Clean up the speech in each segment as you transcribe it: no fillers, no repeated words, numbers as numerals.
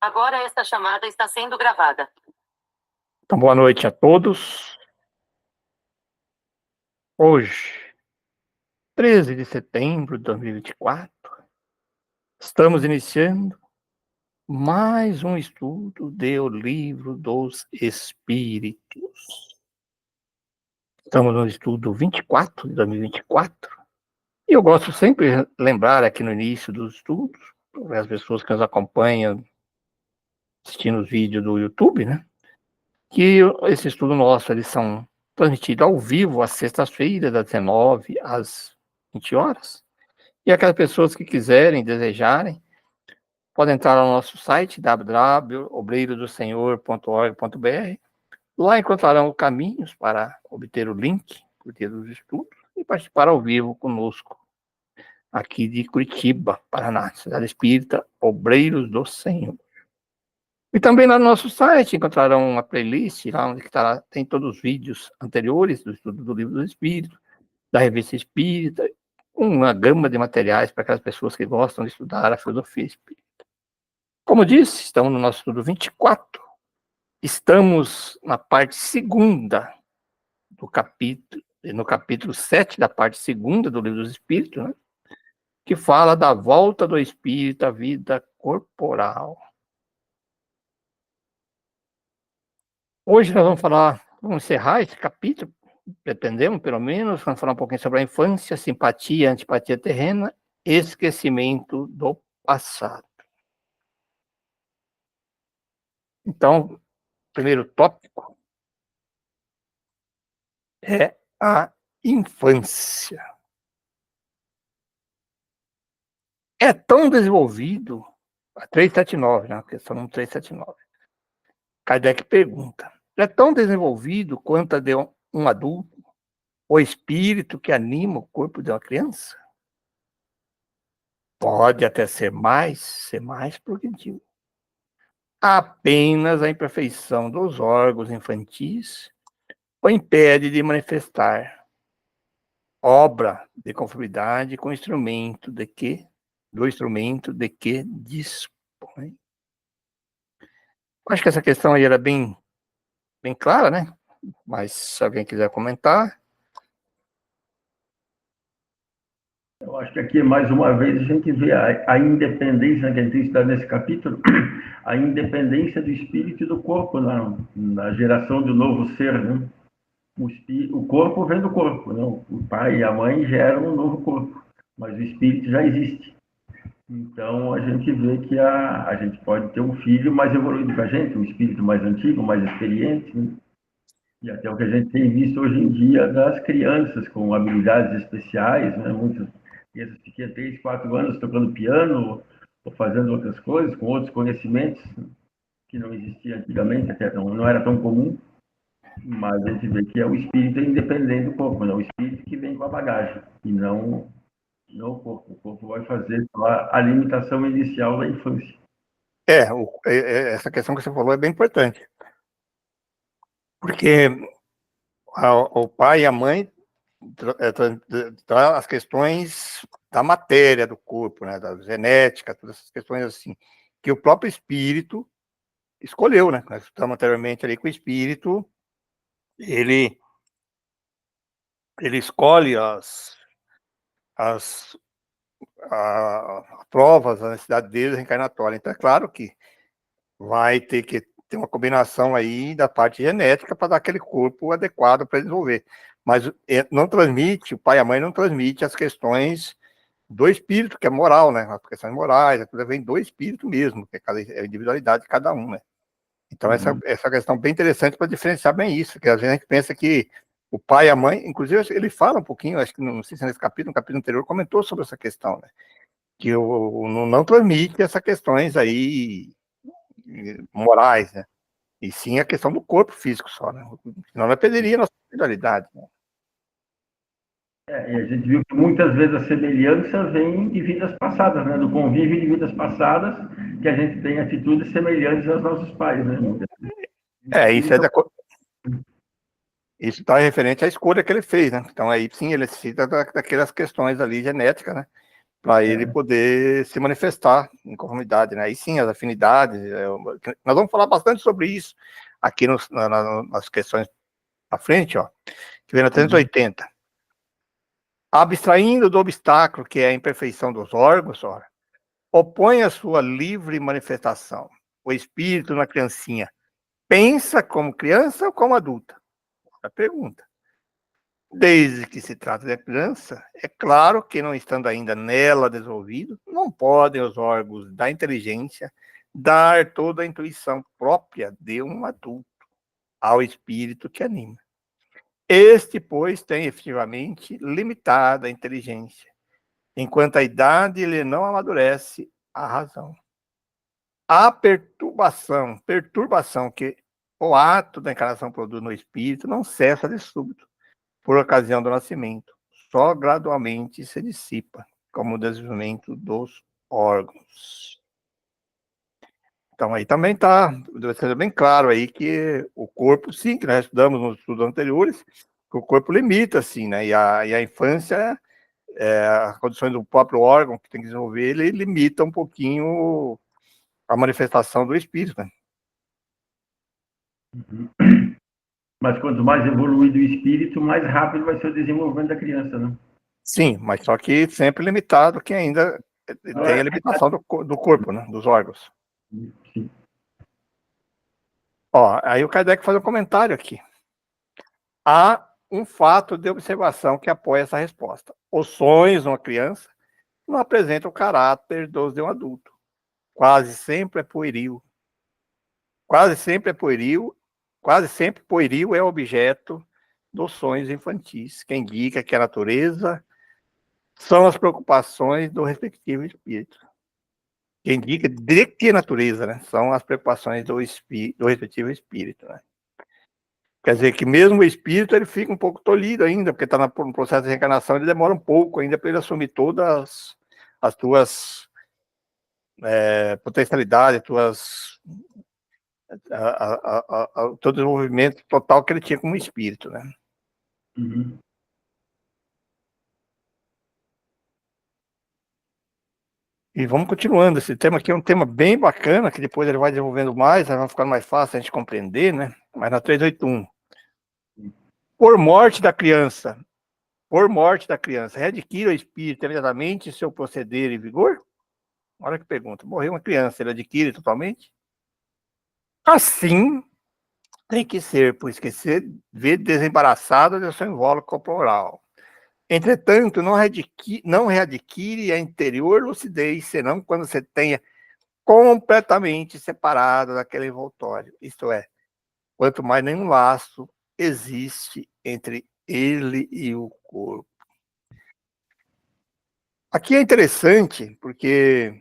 Agora esta chamada está sendo gravada. Então, boa noite a todos. Hoje, 13 de setembro de 2024, estamos iniciando mais um estudo do Livro dos Espíritos. Estamos no estudo 24 de 2024. E eu gosto sempre de lembrar aqui no início dos estudos, as pessoas que nos acompanham assistindo os vídeos do YouTube, né? Que esse estudo nosso, eles são transmitidos ao vivo às sextas-feiras, das 19 às 20 horas. E aquelas pessoas que quiserem, desejarem, podem entrar no nosso site, www.obreirodosenhor.org.br. Lá encontrarão caminhos para obter o link dos estudos e participar ao vivo conosco, aqui de Curitiba, Paraná, Cidade Espírita, Obreiros do Senhor. E também lá no nosso site encontrarão uma playlist, lá onde tem todos os vídeos anteriores do estudo do Livro do Espírito, da Revista Espírita, uma gama de materiais para aquelas pessoas que gostam de estudar a filosofia espírita. Como disse, estamos no nosso estudo 24. Estamos na parte segunda do capítulo, no capítulo 7 da parte segunda do Livro dos Espíritos, né, que fala da volta do espírito à vida corporal. Hoje nós vamos encerrar esse capítulo, pretendemos pelo menos, vamos falar um pouquinho sobre a infância, simpatia, antipatia terrena, esquecimento do passado. Então, primeiro tópico é a infância. É tão desenvolvido, a 379, né? A questão 379. Kardec pergunta: é tão desenvolvido quanto a de um adulto, o espírito que anima o corpo de uma criança? Pode até ser mais progredivo. Apenas a imperfeição dos órgãos infantis o impede de manifestar obra de conformidade com o instrumento de que dispõe. Acho que essa questão aí era bem clara, né? Mas se alguém quiser comentar. Eu acho que aqui, mais uma vez, a gente vê a independência que a gente tem estudado nesse capítulo, a independência do espírito e do corpo na geração do novo ser, né? O corpo vem do corpo, não? O pai e a mãe geram um novo corpo, mas o espírito já existe. Então, a gente vê que a gente pode ter um filho mais evoluído que a gente, um espírito mais antigo, mais experiente, né? E até o que a gente tem visto hoje em dia das crianças com habilidades especiais, né? Muitas crianças pequenas, 3, 4 anos, tocando piano ou fazendo outras coisas, com outros conhecimentos que não existiam antigamente, até não era tão comum. Mas a gente vê que é o espírito independente do corpo, não é o espírito que vem com a bagagem, e não o corpo. O corpo vai fazer a limitação inicial da infância. Essa questão que você falou é bem importante. Porque o pai e a mãe as questões da matéria do corpo, né, da genética, todas essas questões assim, que o próprio espírito escolheu, né? Nós estamos anteriormente ali com o espírito, ele escolhe as provas, a necessidade dele reencarnatória. Então, é claro que vai ter que ter uma combinação aí da parte genética para dar aquele corpo adequado para desenvolver. Mas não transmite, o pai e a mãe não transmite as questões do espírito, que é moral, né? As questões morais, tudo vem do espírito mesmo, que é a individualidade de cada um, né? Então, essa questão bem interessante para diferenciar bem isso, porque às vezes a gente pensa que o pai e a mãe, inclusive ele fala um pouquinho, acho que não sei se nesse capítulo, no capítulo anterior, comentou sobre essa questão, né? Que não transmite essas questões aí morais, né? E sim a questão do corpo físico só, né? Senão não perderia a nossa individualidade, né? E a gente viu que muitas vezes a semelhança vem de vidas passadas, né? Do convívio de vidas passadas, que a gente tem atitudes semelhantes aos nossos pais, né? Isso está referente à escolha que ele fez, né? Então aí sim ele cita daquelas questões ali genéticas, né? para ele poder se manifestar em conformidade, né? Aí sim, as afinidades, nós vamos falar bastante sobre isso aqui nas questões à frente, ó, que vem na 380. Abstraindo do obstáculo que é a imperfeição dos órgãos, ora, opõe a sua livre manifestação. O espírito na criancinha pensa como criança ou como adulta? A pergunta. Desde que se trata de criança, é claro que, não estando ainda nela desenvolvido, não podem os órgãos da inteligência dar toda a intuição própria de um adulto ao espírito que anima. Este, pois, tem efetivamente limitada inteligência, enquanto a idade ele não amadurece a razão. A perturbação que o ato da encarnação produz no espírito não cessa de súbito, por ocasião do nascimento, só gradualmente se dissipa, como o desenvolvimento dos órgãos. Então aí também está, deve ser bem claro aí que o corpo, sim, que nós estudamos nos estudos anteriores, que o corpo limita, assim, né, e a infância, as condições do próprio órgão que tem que desenvolver, ele limita um pouquinho a manifestação do espírito, né? Mas quanto mais evoluído o espírito, mais rápido vai ser o desenvolvimento da criança, né? Sim, mas só que sempre limitado, que ainda tem a limitação do corpo, né, dos órgãos. Sim. Ó, aí o Kardec faz um comentário aqui. Há um fato de observação que apoia essa resposta. Os sonhos de uma criança não apresentam o caráter dos de um adulto. Quase sempre é pueril. Quase sempre pueril é objeto dos sonhos infantis, que indica que a natureza são as preocupações do respectivo espírito. Que indica de que natureza, né? São as preocupações do respectivo espírito, né? Quer dizer que mesmo o espírito ele fica um pouco tolhido ainda, porque está no processo de reencarnação, ele demora um pouco ainda para ele assumir todas as tuas potencialidades, o teu desenvolvimento total que ele tinha como espírito, né? Uhum. E vamos continuando. Esse tema aqui é um tema bem bacana, que depois ele vai desenvolvendo mais, vai ficando mais fácil a gente compreender, né? Mas na 381. Por morte da criança, readquire o espírito imediatamente seu proceder e vigor? Olha que pergunta. Morreu uma criança, ele adquire totalmente? Assim tem que ser, por esquecer, ver desembaraçado do seu invólucro corporal. Entretanto, não readquire a interior lucidez, senão quando você tenha completamente separado daquele envoltório. Isto é, quanto mais nenhum laço existe entre ele e o corpo. Aqui é interessante, porque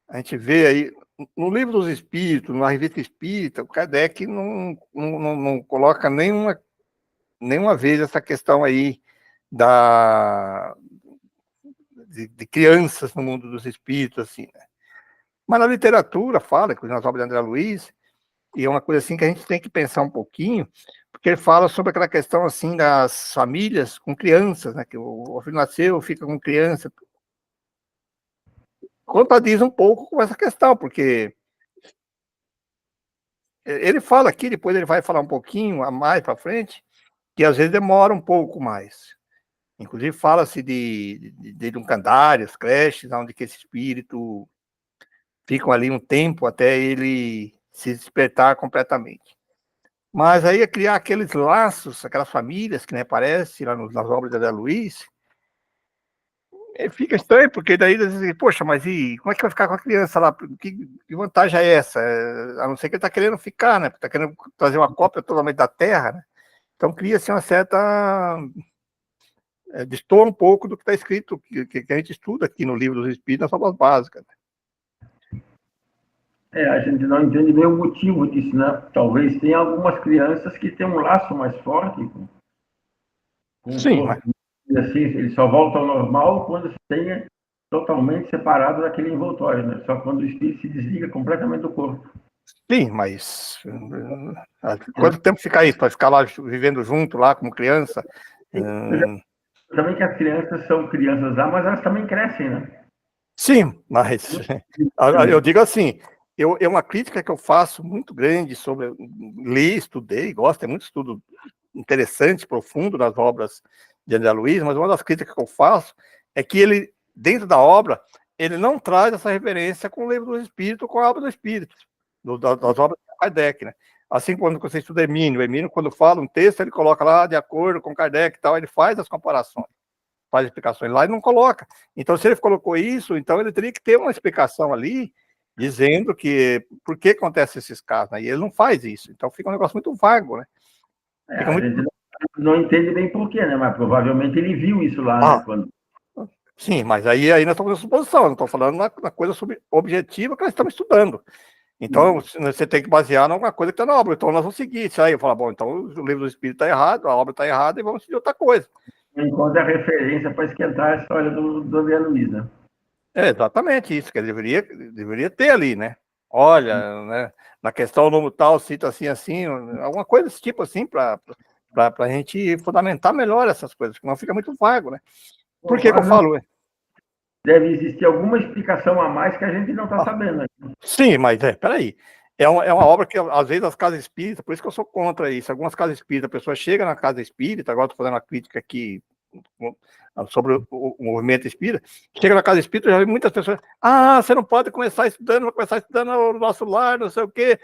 a gente vê aí, no Livro dos Espíritos, na Revista Espírita, o Kardec não coloca nenhuma vez essa questão aí de crianças no mundo dos espíritos, assim, né? Mas na literatura fala, nas obras de André Luiz, e é uma coisa assim que a gente tem que pensar um pouquinho, porque ele fala sobre aquela questão assim das famílias com crianças, né? Que o filho nasceu, fica com criança. Contradiz um pouco com essa questão, porque ele fala aqui, depois ele vai falar um pouquinho a mais para frente, que às vezes demora um pouco mais. Inclusive fala-se de candários, creches, onde que esse espírito ficam ali um tempo até ele se despertar completamente. Mas aí é criar aqueles laços, aquelas famílias que, né, aparecem lá nas obras de André Luiz, fica estranho, porque daí, poxa, mas e como é que vai ficar com a criança lá? Que vantagem é essa? A não ser que ele está querendo ficar, né? Está querendo trazer uma cópia totalmente da Terra, né? Então cria-se uma certa... destoa um pouco do que está escrito, que a gente estuda aqui no Livro dos Espíritos, nas obras básicas. A gente não entende bem o motivo disso, né? Talvez tenha algumas crianças que têm um laço mais forte com Sim, o corpo. E assim, ele só volta ao normal quando se tenha totalmente separado daquele envoltório, né? Só quando o espírito se desliga completamente do corpo. Sim, mas quanto tempo fica isso? Para ficar lá vivendo junto, lá como criança? Também que as crianças são crianças lá, mas elas também crescem, né? Sim, mas eu digo assim, é uma crítica que eu faço muito grande sobre, li, estudei, gosto, é muito estudo interessante, profundo nas obras de André Luiz, mas uma das críticas que eu faço é que ele, dentro da obra, ele não traz essa referência com o Livro dos Espíritos, com a obra do Espírito, das obras de Kardec, né? Assim, quando você estuda Emínio, quando fala um texto, ele coloca lá, de acordo com Kardec e tal, ele faz as comparações, faz explicações lá e não coloca. Então, se ele colocou isso, então ele teria que ter uma explicação ali, dizendo que por que acontece esses casos, né? E ele não faz isso. Então fica um negócio muito vago, né? Fica A muito... gente não entende bem por quê, né? Mas provavelmente ele viu isso lá, né? Quando... Sim, mas aí nós estamos fazendo suposição, não estou falando na coisa objetiva que nós estamos estudando. Então, você tem que basear em alguma coisa que está na obra. Então, nós vamos seguir isso aí. Eu falo, bom, então o livro do Espírito está errado, a obra está errada e vamos seguir outra coisa. Enquanto a referência para esquentar a história do André Luiz, né? É exatamente isso, que ele deveria ter ali, né? Olha, né, na questão número tal, cita assim, assim, alguma coisa desse tipo assim, para a gente fundamentar melhor essas coisas, porque não fica muito vago, né? Por que eu falo? Deve existir alguma explicação a mais que a gente não está sabendo. Né? Sim, mas peraí. É uma obra que, às vezes, as casas espíritas, por isso que eu sou contra isso. Algumas casas espíritas, a pessoa chega na casa espírita, agora estou fazendo uma crítica aqui sobre o movimento espírita, chega na casa espírita, já vi muitas pessoas, você não pode começar estudando, vai começar estudando o nosso lar, não sei o quê.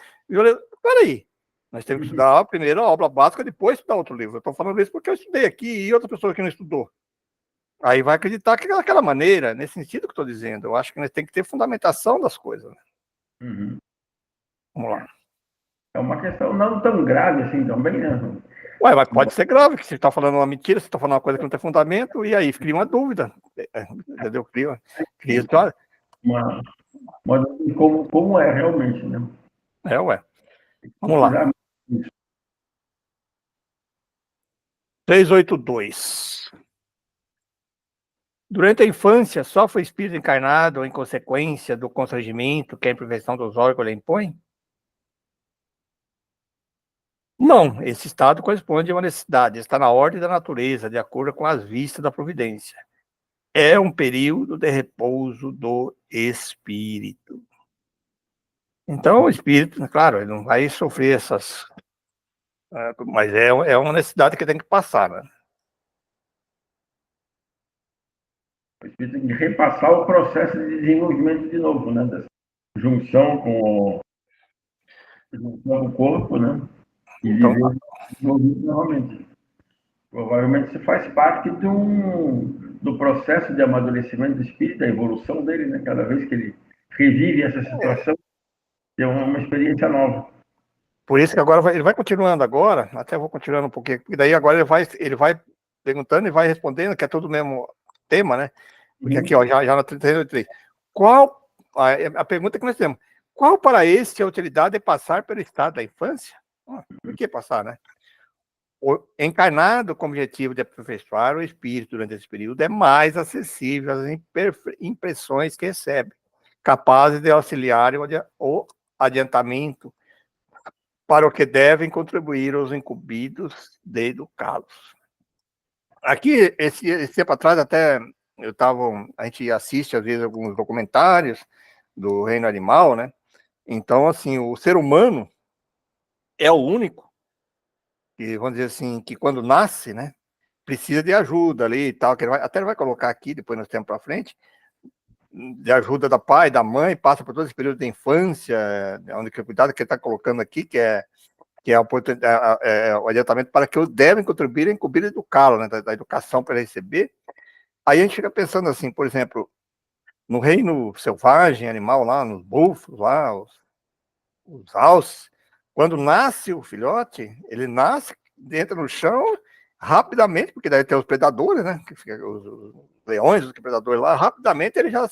Peraí, nós temos que estudar primeiro a obra básica, depois estudar outro livro. Eu estou falando isso porque eu estudei aqui e outra pessoa que não estudou. Aí vai acreditar que é daquela maneira, nesse sentido que estou dizendo. Eu acho que nós tem que ter fundamentação das coisas. Uhum. Vamos lá. É uma questão não tão grave assim também, né? Ué, mas pode ser grave, que você está falando uma mentira, você está falando uma coisa que não tem fundamento, e aí cria uma dúvida. Entendeu? Cria mas como é realmente, né? Ué. Vamos lá. 382. Durante a infância, só foi espírito encarnado em consequência do constrangimento que a imperfeição dos órgãos lhe impõe? Não, esse estado corresponde a uma necessidade, está na ordem da natureza, de acordo com as vistas da providência. É um período de repouso do espírito. Então, o espírito, claro, ele não vai sofrer essas... Mas é uma necessidade que tem que passar, né? O espírito tem que repassar o processo de desenvolvimento de novo, né? Dessa junção com o corpo, né? E Então, viver desenvolvido novamente. Provavelmente isso faz parte do processo de amadurecimento do espírito, da evolução dele, né? Cada vez que ele revive essa situação, é uma experiência nova. Por isso que agora ele vai continuando agora, até vou continuando um pouquinho, porque daí agora ele vai perguntando e vai respondendo, que é todo o mesmo tema, né? Porque aqui, ó, já na 33, qual a pergunta que nós temos, qual para este a utilidade de passar pelo estado da infância? Por que passar, né? O encarnado com o objetivo de aperfeiçoar o espírito durante esse período é mais acessível às impressões que recebe, capazes de auxiliar o adiantamento para o que devem contribuir os incumbidos de educá-los. Aqui, esse tempo atrás, até a gente assiste às vezes alguns documentários do reino animal, né? Então, assim, o ser humano é o único que, vamos dizer assim, que quando nasce, né, precisa de ajuda ali e tal, que ele vai colocar aqui, depois nós temos para frente, de ajuda da pai, da mãe, passa por todo esse período de infância, onde que cuidado que ele está colocando aqui, que é o adiantamento para que os devem contribuir em cobrir e educá-lo, né, da educação para receber. Aí a gente fica pensando assim, por exemplo, no reino selvagem, animal lá, nos búfalos lá, os alces, quando nasce o filhote, ele nasce, entra no chão rapidamente, porque daí tem os predadores, né, os leões, os predadores lá, rapidamente ele já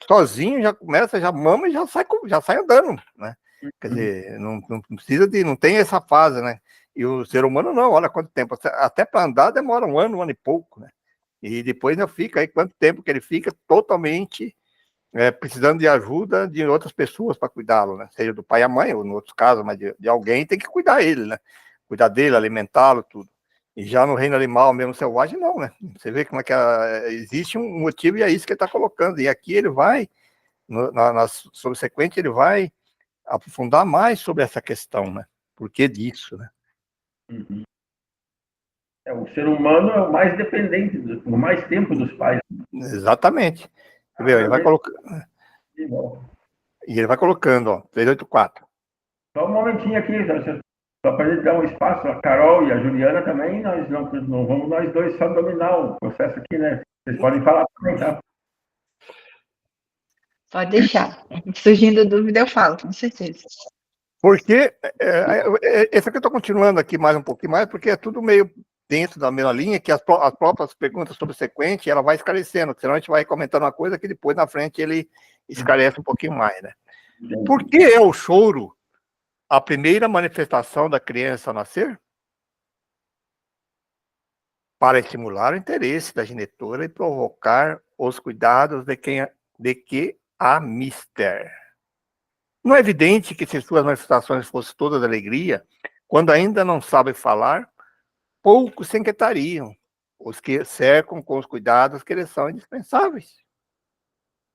sozinho, já começa, já mama e já sai andando, né? Quer dizer, não precisa não tem essa fase, né? E o ser humano não, olha quanto tempo, até para andar demora um ano e pouco, né? E depois não fica aí quanto tempo que ele fica totalmente precisando de ajuda de outras pessoas para cuidá-lo, né? Seja do pai e a mãe, ou em outros casos, mas de alguém tem que cuidar ele, né? Cuidar dele, alimentá-lo, tudo. E já no reino animal, mesmo selvagem, não, né? Você vê como é que existe um motivo e é isso que ele está colocando. E aqui ele vai, na subsequente, ele vai aprofundar mais sobre essa questão, né? Por que disso, né? Uhum. O ser humano é o mais dependente, por mais tempo dos pais. Exatamente. Ele vai colocando, e ele vai colocando, ó, 384. Só um momentinho aqui, só para a gente dar um espaço, a Carol e a Juliana também, nós não vamos nós dois só dominar o processo aqui, né? Vocês podem falar também, tá? Pode deixar. Surgindo dúvida, eu falo, com certeza. Porque, esse aqui eu estou continuando aqui mais um pouquinho mais, porque é tudo meio dentro da mesma linha, que as próprias perguntas sobre o sequente, ela vai esclarecendo, senão a gente vai comentando uma coisa que depois na frente ele esclarece um pouquinho mais, né? Por que é o choro a primeira manifestação da criança ao nascer? Para estimular o interesse da genitora e provocar os cuidados de que a mister. Não é evidente que se suas manifestações fossem todas de alegria, quando ainda não sabe falar, poucos se inquietariam, os que cercam com os cuidados que lhes são indispensáveis.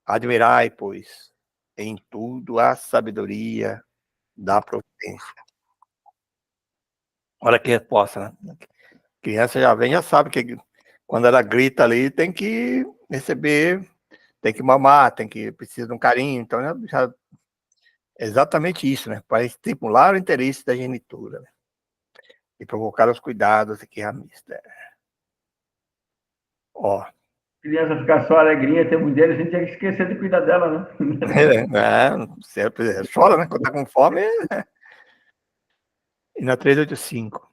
Admirai, pois, em tudo a sabedoria da providência. Olha que resposta, né? A criança já vem, já sabe que quando ela grita ali, tem que receber, tem que mamar, precisa de um carinho, então já é exatamente isso, né? Para estimular o interesse da genitura, né? E provocar os cuidados de que a mister. Ó. Criança ficar só alegrinha, ter mulher, a gente tinha que esquecer de cuidar dela, né? Sempre chora, né? Quando tá com fome. E na 385.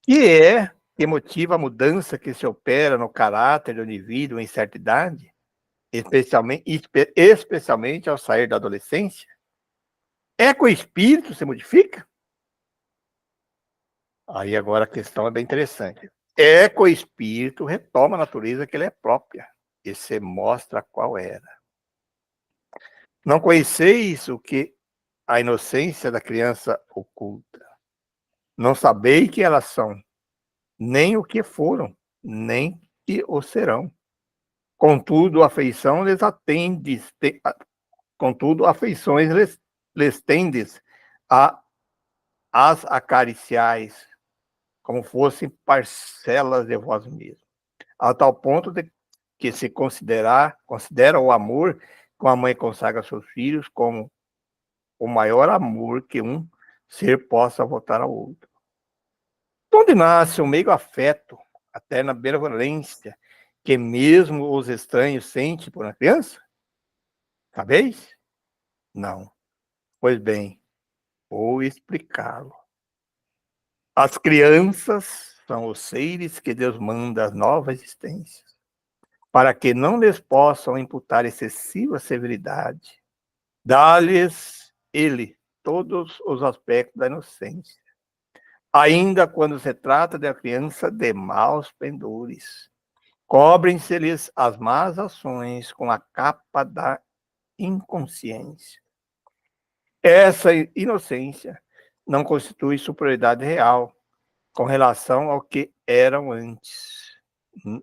Que motiva a mudança que se opera no caráter do indivíduo em certa idade, especialmente ao sair da adolescência? É que o espírito se modifica? Aí agora a questão é bem interessante. É que o espírito retoma a natureza que ele é própria e se mostra qual era. Não conheceis o que a inocência da criança oculta. Não sabeis que elas são, nem o que foram, nem que o serão. Contudo, afeição lhes atendes, contudo, afeições lhes tendes as acariciais, como fossem parcelas de vós mesmos, a tal ponto de que se considera o amor que uma mãe consagra a seus filhos como o maior amor que um ser possa votar ao outro. Onde nasce o meio afeto, a terna benevolência, que mesmo os estranhos sentem por uma criança? Sabeis? Não. Pois bem, vou explicá-lo. As crianças são os seres que Deus manda às novas existências, para que não lhes possam imputar excessiva severidade. Dá-lhes ele todos os aspectos da inocência, ainda quando se trata de uma criança de maus pendores. Cobrem-se-lhes as más ações com a capa da inconsciência. Essa inocência não constitui superioridade real com relação ao que eram antes.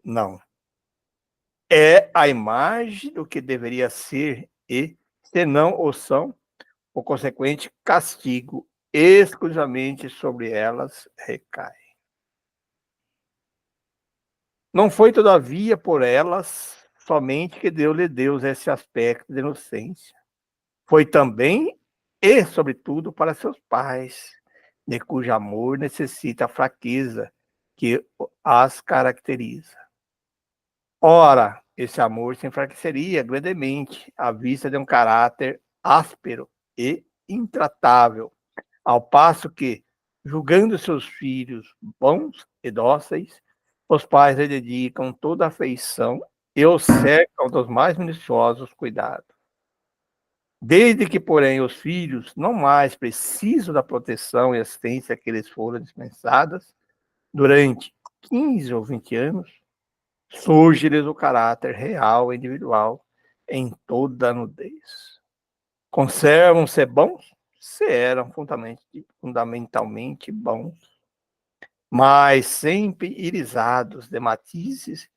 Não. É a imagem do que deveria ser e, se não o são, o consequente castigo exclusivamente sobre elas recai. Não foi, todavia, por elas somente que Deus lhe deu esse aspecto de inocência. Foi também e, sobretudo, para seus pais, de cujo amor necessita a fraqueza que as caracteriza. Ora, esse amor se enfraqueceria grandemente à vista de um caráter áspero e intratável, ao passo que, julgando seus filhos bons e dóceis, os pais lhe dedicam toda a afeição e os cercam dos mais minuciosos cuidados. Desde que, porém, os filhos não mais precisam da proteção e assistência que lhes foram dispensadas, durante 15 ou 20 anos, surge-lhes o caráter real e individual em toda a nudez. Conservam-se bons? Se eram fundamentalmente bons. mas sempre irisados de matizes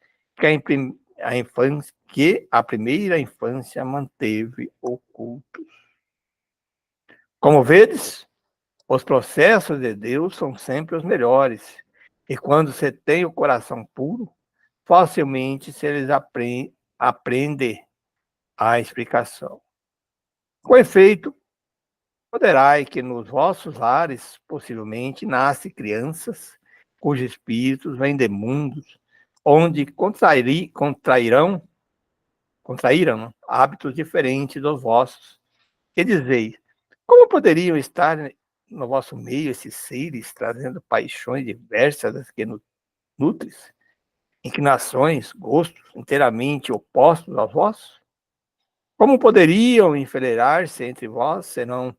que a primeira infância manteve ocultos. Como vedes, os processos de Deus são sempre os melhores, e quando se tem o coração puro, facilmente se lhes aprende a explicação. Com efeito, poderai que nos vossos lares, possivelmente, nascem crianças cujos espíritos vêm de mundos onde contraíram hábitos diferentes dos vossos. E dizeis, como poderiam estar no vosso meio esses seres, trazendo paixões diversas das que nutres, inclinações, gostos inteiramente opostos aos vossos? Como poderiam enfileirar-se entre vós, senão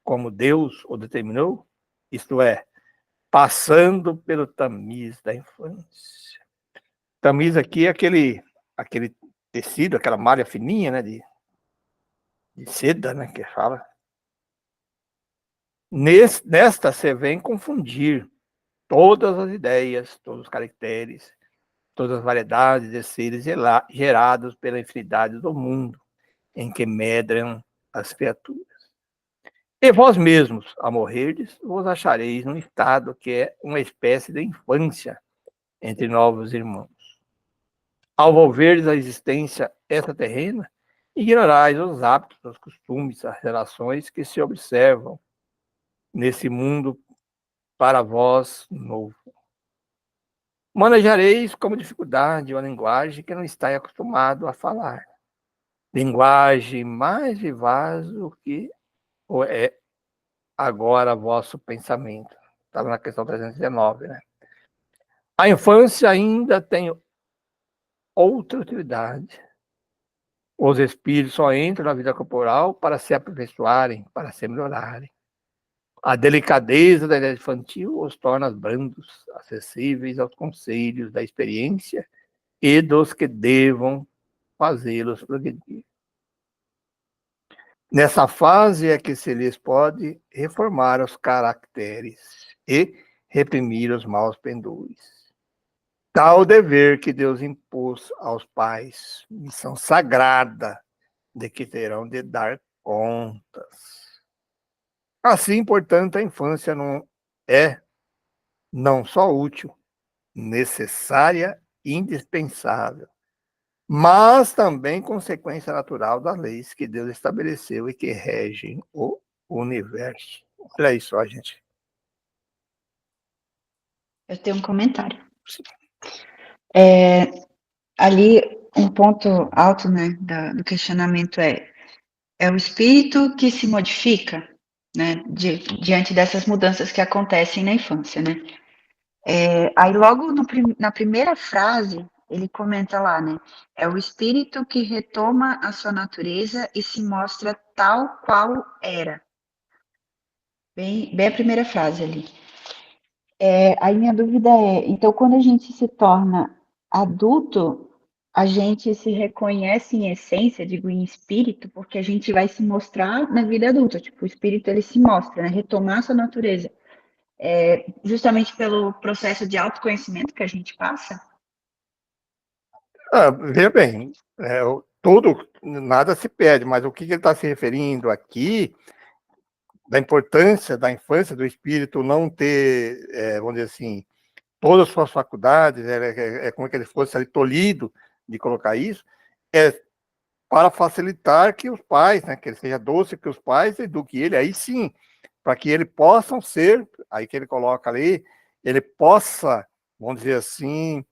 como Deus o determinou? Isto é, passando pelo tamiz da infância. Tamiz aqui é aquele tecido, aquela malha fininha, né, de seda, né, que fala. Nesta você vem confundir todas as ideias, todos os caracteres, todas as variedades de seres gerados pela infinidade do mundo em que medram as criaturas. E vós mesmos, a morrerdes, vos achareis num estado que é uma espécie de infância entre novos irmãos. Ao volverdes a existência extraterrena, ignorais os hábitos, os costumes, as relações que se observam nesse mundo para vós novo. Manejareis como dificuldade uma linguagem que não estáis acostumado a falar. Linguagem mais vivaz do que é agora vosso pensamento. Estava na questão 319, né? A infância ainda tem outra utilidade. Os espíritos só entram na vida corporal para se aperfeiçoarem, para se melhorarem. A delicadeza da idade infantil os torna brandos, acessíveis aos conselhos da experiência e dos que devam fazê-los progredir. Nessa fase é que se lhes pode reformar os caracteres e reprimir os maus pendores. Tal dever que Deus impôs aos pais, missão sagrada de que terão de dar contas. Assim, portanto, a infância não só útil, necessária, indispensável, mas também consequência natural das leis que Deus estabeleceu e que regem o universo. Olha aí só, gente. Eu tenho um comentário. Ali, um ponto alto, né, do questionamento é o espírito que se modifica, né, diante dessas mudanças que acontecem na infância, né? Aí logo na primeira frase, ele comenta lá, né, é o espírito que retoma a sua natureza e se mostra tal qual era. Bem a primeira frase ali. Aí minha dúvida então quando a gente se torna adulto, a gente se reconhece em essência, digo em espírito, porque a gente vai se mostrar na vida adulta, tipo, o espírito ele se mostra, né, retomar a sua natureza, justamente pelo processo de autoconhecimento que a gente passa. Veja bem, nada se perde, mas o que ele está se referindo aqui, da importância da infância, do espírito não ter, vamos dizer assim, todas as suas faculdades, como que ele fosse ali tolhido de colocar isso, para facilitar que os pais, né, que ele seja doce, que os pais eduquem ele, aí sim, para que ele possam ser, aí que ele coloca ali, ele possa, vamos dizer assim,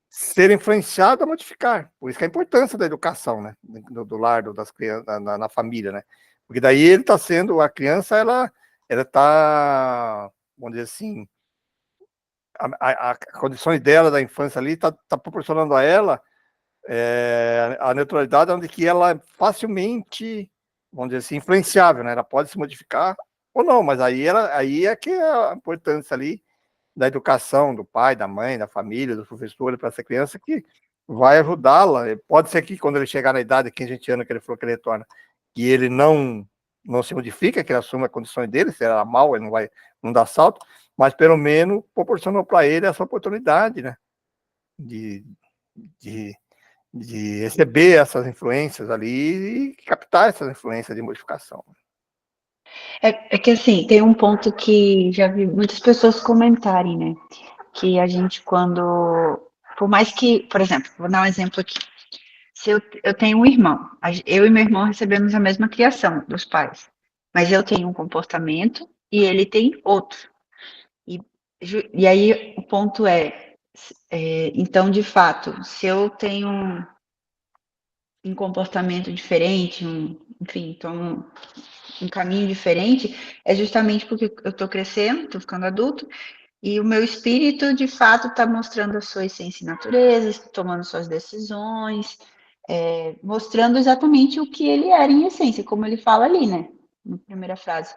ser influenciado a modificar. Por isso que a importância da educação, né, do lar, das crianças, na família, né, porque daí ele está sendo, a criança, ela está, vamos dizer assim, a condições dela da infância ali está proporcionando a ela a neutralidade onde que ela é facilmente, vamos dizer assim, influenciável, né? Ela pode se modificar ou não, mas aí é que é a importância ali da educação do pai, da mãe, da família, do professor para essa criança que vai ajudá-la. Pode ser que quando ele chegar na idade de 15, 20 anos que ele falou que ele retorna, que ele não não se modifica, que ele assume as condições dele, se era mal, ele não dá salto, mas pelo menos proporcionou para ele essa oportunidade, né? De, de, de receber essas influências ali e captar essas influências de modificação. É que assim, tem um ponto que já vi muitas pessoas comentarem, né? Que a gente quando, por mais que, por exemplo, vou dar um exemplo aqui. Se eu tenho um irmão, eu e meu irmão recebemos a mesma criação dos pais, mas eu tenho um comportamento e ele tem outro. E, e aí o ponto então, de fato, se eu tenho um comportamento diferente, enfim, então um caminho diferente, é justamente porque eu estou crescendo, estou ficando adulto, e o meu espírito, de fato, está mostrando a sua essência e natureza, tomando suas decisões, mostrando exatamente o que ele era em essência, como ele fala ali, né, na primeira frase.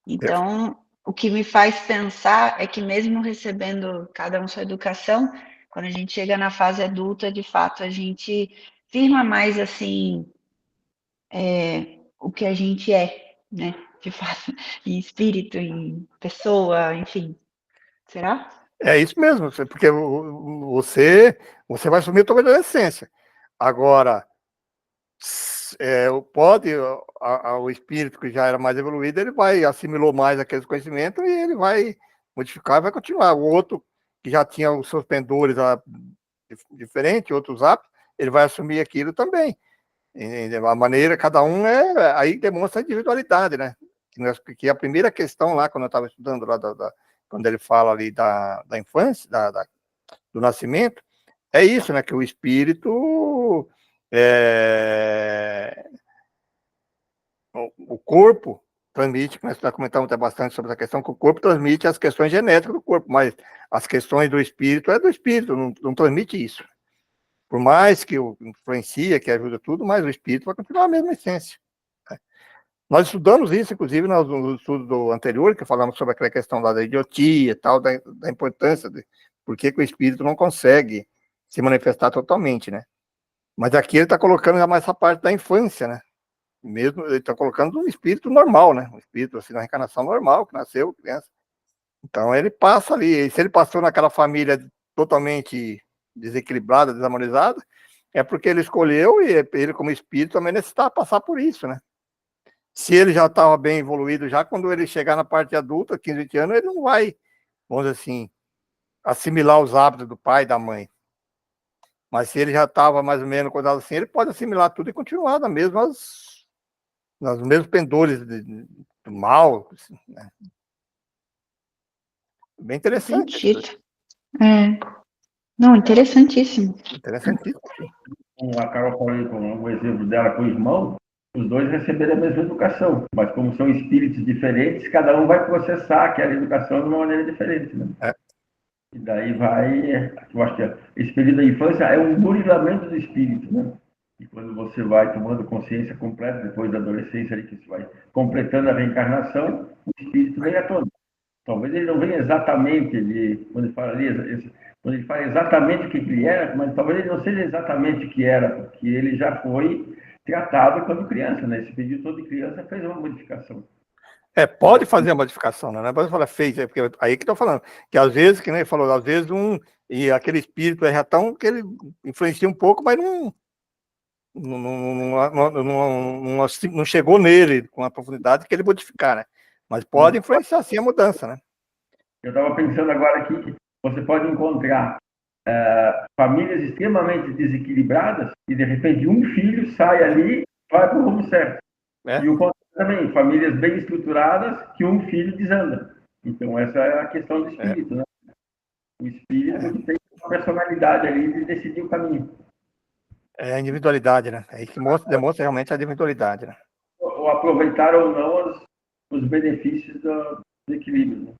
Então, o que me faz pensar é que mesmo recebendo cada um sua educação, quando a gente chega na fase adulta, de fato, a gente firma mais, assim, o que a gente é, né, de fato, em espírito, em pessoa, enfim. Será? É isso mesmo, porque você vai assumir a tua adolescência. Agora, pode, o espírito que já era mais evoluído, ele vai, assimilou mais aqueles conhecimentos e ele vai modificar e vai continuar. O outro, que já tinha os seus pendores diferentes, outros hábitos, ele vai assumir aquilo também. A maneira, cada um aí demonstra a individualidade, né? Que a primeira questão lá, quando eu estava estudando lá, quando ele fala ali da infância, do nascimento, é isso, né? Que o espírito, o corpo transmite, nós já comentamos até bastante sobre essa questão, que o corpo transmite as questões genéticas do corpo, mas as questões do espírito é do espírito, não transmite isso. Por mais que influencia, que ajuda tudo, mas o espírito vai continuar a mesma essência. Nós estudamos isso, inclusive, no estudo anterior, que falamos sobre aquela questão da idiotia e tal, da importância de por que o espírito não consegue se manifestar totalmente, né? Mas aqui ele está colocando já mais essa parte da infância, né? Mesmo ele está colocando um espírito normal, né? Um espírito assim, na reencarnação normal, que nasceu criança. Então ele passa ali, e se ele passou naquela família totalmente desequilibrada, desarmonizada, é porque ele escolheu e ele como espírito também necessitava passar por isso, né? Se ele já estava bem evoluído, já quando ele chegar na parte adulta, 15, 20 anos, ele não vai, vamos dizer assim, assimilar os hábitos do pai e da mãe. Mas se ele já estava mais ou menos cuidado assim, ele pode assimilar tudo e continuar nos mesmos pendores do mal. Assim, né? Bem interessante. Sentido. Não, interessantíssimo. Interessantíssimo. Como a Carol falou com o exemplo dela com o irmão, os dois receberam a mesma educação, mas como são espíritos diferentes, cada um vai processar aquela educação de uma maneira diferente, né? E daí eu acho que esse período da infância é um burilamento do espírito, né? E quando você vai tomando consciência completa, depois da adolescência, ali, que você vai completando a reencarnação, o espírito vem à tona. Talvez ele não venha exatamente, quando ele fala ali, quando ele fala exatamente o que ele era, mas talvez ele não seja exatamente o que era, porque ele já foi tratado quando criança, né? Esse período todo de criança fez uma modificação. Pode fazer a modificação, né? Não é para falar fez, porque aí que estou falando, que às vezes, que nem ele falou, às vezes e aquele espírito é já tão que ele influencia um pouco, mas não chegou nele com a profundidade que ele modificar, né? Mas pode influenciar sim a mudança, né? Eu estava pensando agora aqui que você pode encontrar famílias extremamente desequilibradas e de repente um filho sai ali e vai para o rumo certo. E o contrário também, famílias bem estruturadas que um filho desanda. Então essa é a questão do espírito, né? O espírito que tem uma personalidade ali de decidir o caminho. É a individualidade, né? É aí que demonstra realmente a individualidade, né? Ou aproveitar ou não os benefícios do equilíbrio. Né?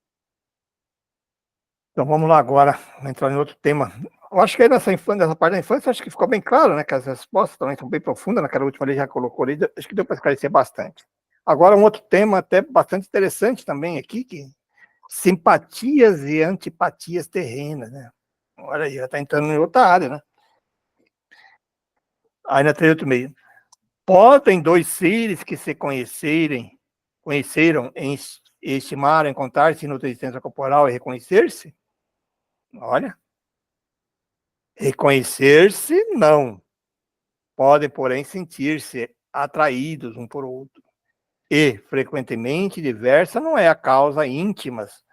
Então vamos lá agora, entrar em outro tema. Eu acho que aí nessa parte da infância, acho que ficou bem claro, né? Que as respostas também são bem profundas, naquela última ali já colocou ali, acho que deu para esclarecer bastante. Agora um outro tema até bastante interessante também aqui, que simpatias e antipatias terrenas, né? Olha aí, já está entrando em outra área, né? Aí na 386. Podem dois seres que se conhecerem conheceram, estimaram, encontrar-se em outra existência corporal e reconhecer-se? Olha, reconhecer-se, não. Podem, porém, sentir-se atraídos um por outro. E, frequentemente, diversa não é a causa de íntimas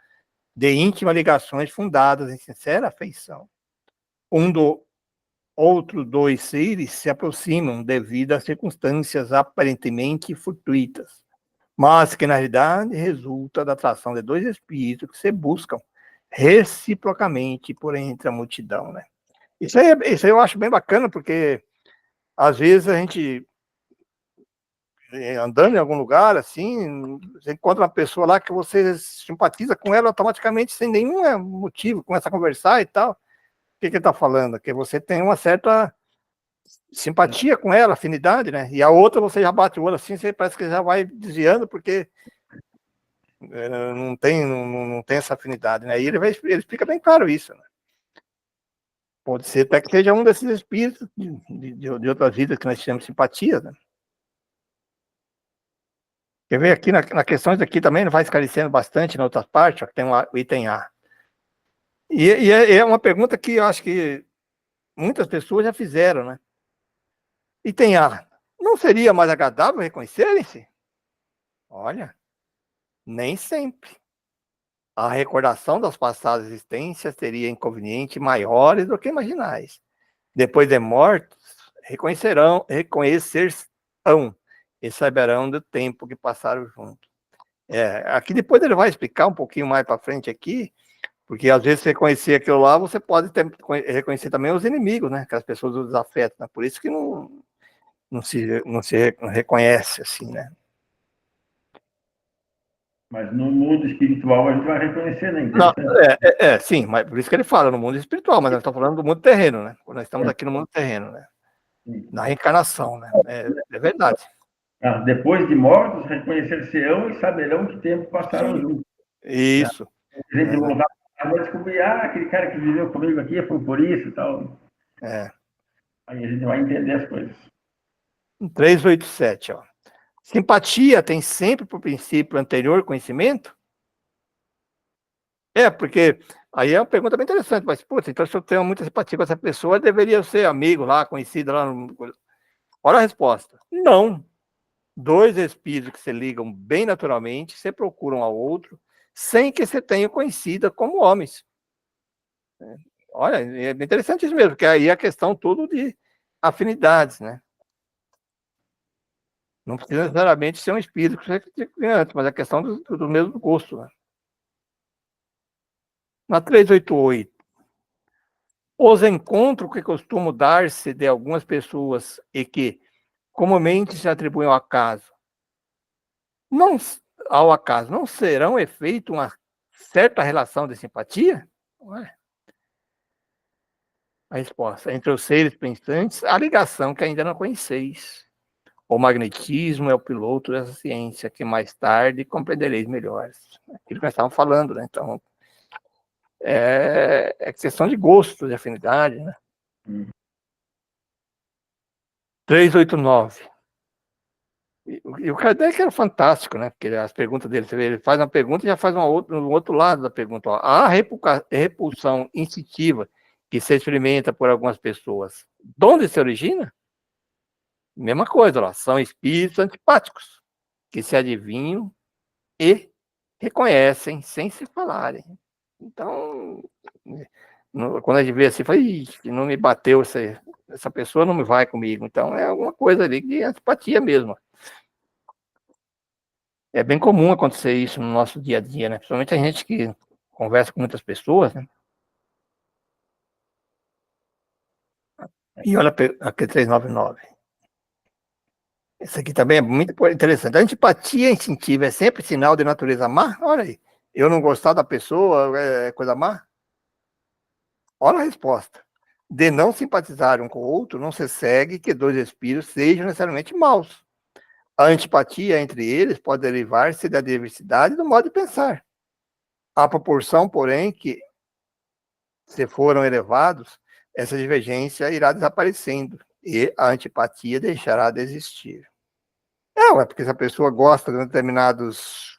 ligações fundadas em sincera afeição. Um do outro dois seres se aproximam devido a circunstâncias aparentemente fortuitas, mas que, na realidade, resulta da atração de dois espíritos que se buscam reciprocamente por entre a multidão, né? Isso aí eu acho bem bacana, porque às vezes a gente, andando em algum lugar, assim, você encontra uma pessoa lá que você simpatiza com ela automaticamente, sem nenhum motivo, começa a conversar e tal. O que ele está falando? Que você tem uma certa simpatia com ela, afinidade, né? E a outra você já bate o olho assim, você parece que já vai desviando, porque não tem essa afinidade, né? E ele explica bem claro isso, né? Pode ser até que seja um desses espíritos de outras vidas que nós tivemos simpatia, né? Quer ver aqui na questões aqui também, vai esclarecendo bastante na outra parte, ó, que tem o item A. E é uma pergunta que eu acho que muitas pessoas já fizeram, né? Item A. Não seria mais agradável reconhecerem-se? Olha, nem sempre. A recordação das passadas existências teria inconvenientes maiores do que imaginais. Depois de mortos, reconhecerão e saberão do tempo que passaram juntos. Aqui depois ele vai explicar um pouquinho mais para frente aqui, porque às vezes você conhecer aquilo lá, você pode reconhecer também os inimigos, né? Aquelas pessoas do desafeto, né? Por isso que não se reconhece assim, né? Mas no mundo espiritual a gente vai reconhecer, né? Não, sim, mas por isso que ele fala no mundo espiritual, mas nós estamos falando do mundo terreno, né? Nós estamos aqui no mundo terreno, né? Na reencarnação, né? É verdade. Depois de mortos, reconhecer-se-ão e saberão que tempo passaram juntos. Isso. A gente voltar vai descobrir, aquele cara que viveu comigo aqui foi por isso e tal. Aí a gente vai entender as coisas. 387, ó. Simpatia tem sempre por princípio anterior conhecimento? Porque aí é uma pergunta bem interessante, mas, putz, então se eu tenho muita simpatia com essa pessoa, deveria ser amigo lá, conhecido lá. Olha a resposta. Não. Dois espíritos que se ligam bem naturalmente, se procuram ao outro, sem que se tenham conhecido como homens. Olha, é interessante isso mesmo, porque aí é a questão tudo de afinidades, né? Não precisa necessariamente ser um espírito que você conhece antes, mas é questão do mesmo gosto, né? Na 388, os encontros que costumam dar-se de algumas pessoas e que comumente se atribuem ao acaso, não serão efeito uma certa relação de simpatia? Ué. A resposta: entre os seres pensantes, a ligação que ainda não conheceis. O magnetismo é o piloto dessa ciência, que mais tarde compreendereis melhor. Aquilo que nós estávamos falando, né? Então, é questão de gosto, de afinidade, né? 389. E o Kardec era fantástico, né? Porque as perguntas dele, você vê, ele faz uma pergunta e já faz no outro lado da pergunta. Ó. A repulsão instintiva que se experimenta por algumas pessoas, de onde se origina? Mesma coisa, ó, são espíritos antipáticos, que se adivinham e reconhecem sem se falarem. Então, quando a gente vê assim, não me bateu essa pessoa, não me vai comigo. Então, é alguma coisa ali de antipatia mesmo. É bem comum acontecer isso no nosso dia a dia, né? Principalmente a gente que conversa com muitas pessoas, né? E olha aqui, 399. Esse aqui também é muito interessante. A antipatia instintiva é sempre sinal de natureza má? Olha aí. Eu não gostar da pessoa é coisa má? Olha a resposta. De não simpatizar um com o outro, não se segue que dois espíritos sejam necessariamente maus. A antipatia entre eles pode derivar-se da diversidade do modo de pensar. A proporção, porém, que se foram elevados, essa divergência irá desaparecendo e a antipatia deixará de existir. É porque se a pessoa gosta de determinados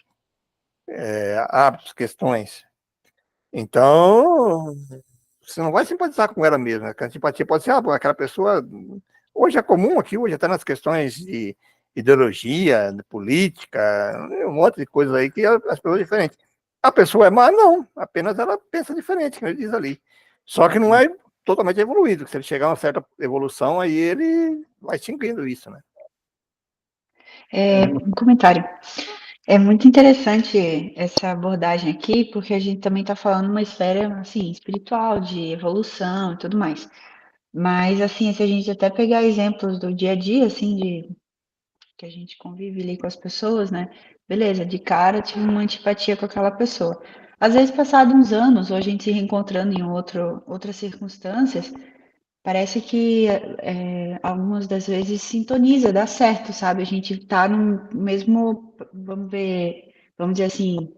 hábitos, questões, então você não vai simpatizar com ela mesmo, né? A simpatia pode ser, aquela pessoa, hoje é comum aqui, hoje até nas questões de ideologia, de política, um monte de coisas aí que as pessoas diferentes. A pessoa é má? Não, apenas ela pensa diferente, como ele diz ali. Só que não é totalmente evoluído, se ele chegar a uma certa evolução, aí ele vai extinguindo isso, né? Um comentário. É muito interessante essa abordagem aqui, porque a gente também está falando uma esfera, assim, espiritual, de evolução e tudo mais. Mas, assim, se a gente até pegar exemplos do dia a dia, assim, de que a gente convive ali com as pessoas, né? Beleza, de cara tive uma antipatia com aquela pessoa. Às vezes, passado uns anos, ou a gente se reencontrando em outras circunstâncias, parece que algumas das vezes sintoniza, dá certo, sabe? A gente tá no mesmo, vamos dizer assim,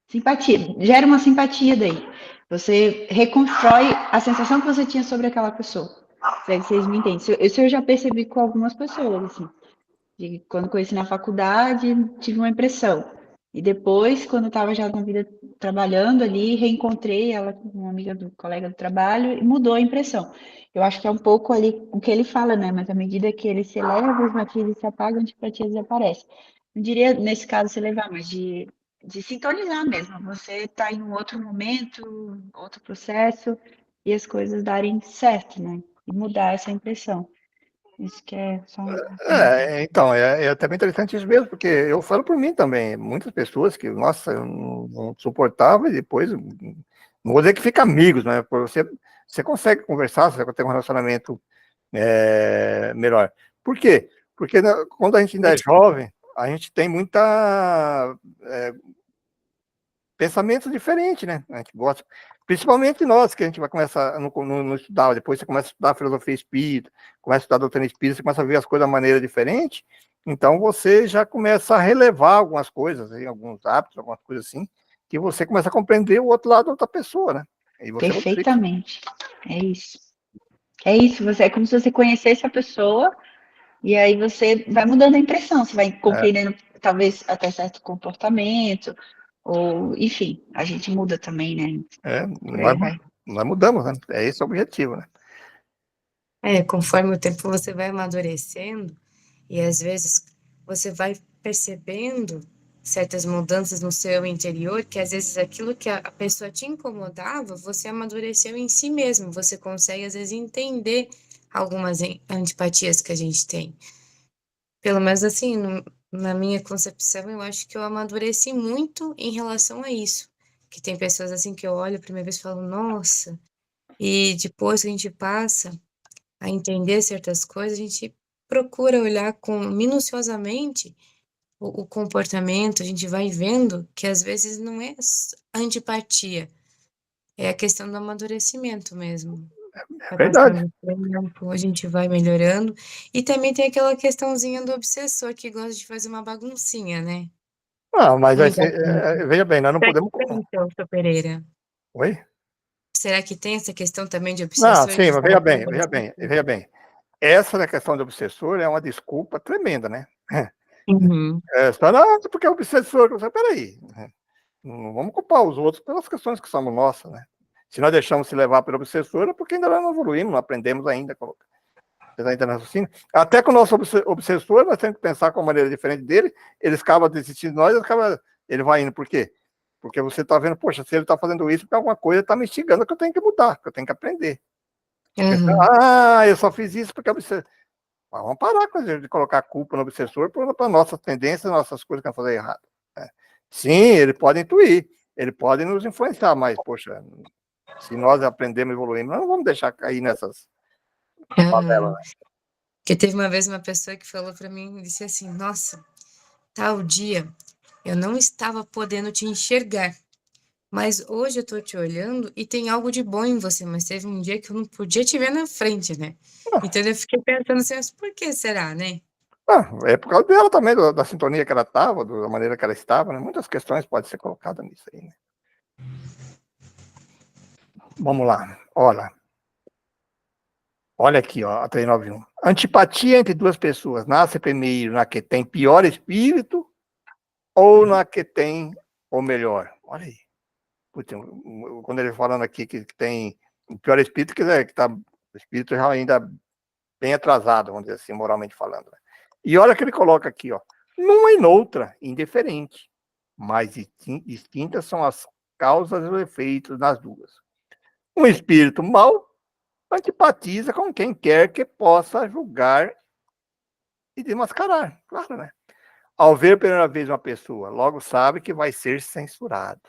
simpatia, gera uma simpatia daí. Você reconstrói a sensação que você tinha sobre aquela pessoa. Se vocês me entendem. Isso eu já percebi com algumas pessoas, assim. De quando conheci na faculdade, tive uma impressão. E depois, quando eu estava já na vida trabalhando ali, reencontrei ela com uma amiga do colega do trabalho e mudou a impressão. Eu acho que é um pouco ali o que ele fala, né? Mas à medida que ele se eleva, os matizes se apagam, a antipatia desaparece. Não diria, nesse caso, se elevar, mas de sintonizar mesmo. Você está em um outro momento, outro processo, e as coisas darem certo, né? E mudar essa impressão. Isso que é só um comentário. Então, é até bem interessante isso mesmo, porque eu falo por mim também, muitas pessoas que, nossa, eu não suportava e depois, não vou dizer que fica amigos, né, você consegue conversar, você consegue ter um relacionamento melhor. Por quê? Porque quando a gente ainda é jovem, a gente tem muita pensamento diferente, né? A gente gosta, principalmente nós, que a gente vai começar no estudar, depois você começa a estudar filosofia espírita, começa a estudar doutrina espírita, você começa a ver as coisas de maneira diferente, então você já começa a relevar algumas coisas, alguns hábitos, algumas coisas assim, que você começa a compreender o outro lado da outra pessoa, né? E você modifica. Perfeitamente. É isso. É isso. É como se você conhecesse a pessoa e aí você vai mudando a impressão, você vai compreendendo talvez até certo comportamento, ou enfim, a gente muda também, né? Por aí vai. Nós mudamos, né? É esse o objetivo, né? Conforme o tempo você vai amadurecendo e às vezes você vai percebendo certas mudanças no seu interior, que às vezes aquilo que a pessoa te incomodava, você amadureceu em si mesmo, você consegue às vezes entender algumas antipatias que a gente tem. Pelo menos assim, na minha concepção, eu acho que eu amadureci muito em relação a isso. Que tem pessoas assim que eu olho a primeira vez e falo, nossa, e depois que a gente passa a entender certas coisas, a gente procura olhar com minuciosamente o comportamento, a gente vai vendo que às vezes não é antipatia, é a questão do amadurecimento mesmo. É Vai verdade. passando o tempo, a gente vai melhorando. E também tem aquela questãozinha do obsessor que gosta de fazer uma baguncinha, né? Não, mas Não assim, gosta muito. veja bem, nós não Será que podemos. tem, seu Pereira? Oi? Será que tem essa questão também de Não, obsessor sim, de mas fazer veja bem, veja bagunça? bem, veja bem. Essa da questão do obsessor é uma desculpa tremenda, né? Uhum. Só, não, porque é obsessor. Peraí, né? Não vamos culpar os outros pelas questões que somos nossas, né? Se nós deixamos se levar pelo obsessor, é porque ainda não evoluímos, não aprendemos ainda. Você está entendendo o raciocínio? Até com o nosso obsessor, nós temos que pensar com uma maneira diferente dele, ele acaba desistindo de nós, ele vai indo. Por quê? Porque você está vendo, poxa, se ele está fazendo isso, porque alguma coisa está me instigando que eu tenho que mudar, que eu tenho que aprender. Uhum. Eu só fiz isso porque obsessor. Vamos parar com de colocar a culpa no obsessor para nossas tendências, nossas coisas que vão fazer errado. Né? Sim, ele pode intuir, ele pode nos influenciar, mas, poxa, se nós aprendemos e evoluímos, nós não vamos deixar cair nessas favelas. Uhum. Porque teve uma vez uma pessoa que falou para mim, disse assim, nossa, tal dia eu não estava podendo te enxergar, mas hoje eu tô te olhando e tem algo de bom em você, mas teve um dia que eu não podia te ver na frente, né? Então eu fiquei pensando assim, mas por que será, né? É por causa dela também, da sintonia que ela estava, da maneira que ela estava, né? Muitas questões podem ser colocadas nisso aí, né? Vamos lá, olha. Olha aqui, ó, a 391. Antipatia entre duas pessoas nasce primeiro na que tem pior espírito ou na que tem o melhor? Olha aí. Putz, quando ele falando aqui que tem o pior espírito, quer dizer que tá, o espírito já ainda bem atrasado, vamos dizer assim, moralmente falando. Né? E olha que ele coloca aqui, ó. Numa e noutra, indiferente. Mas distintas são as causas e os efeitos nas duas. Um espírito mau antipatiza com quem quer que possa julgar e desmascarar. Claro, né? Ao ver pela primeira vez uma pessoa, logo sabe que vai ser censurado.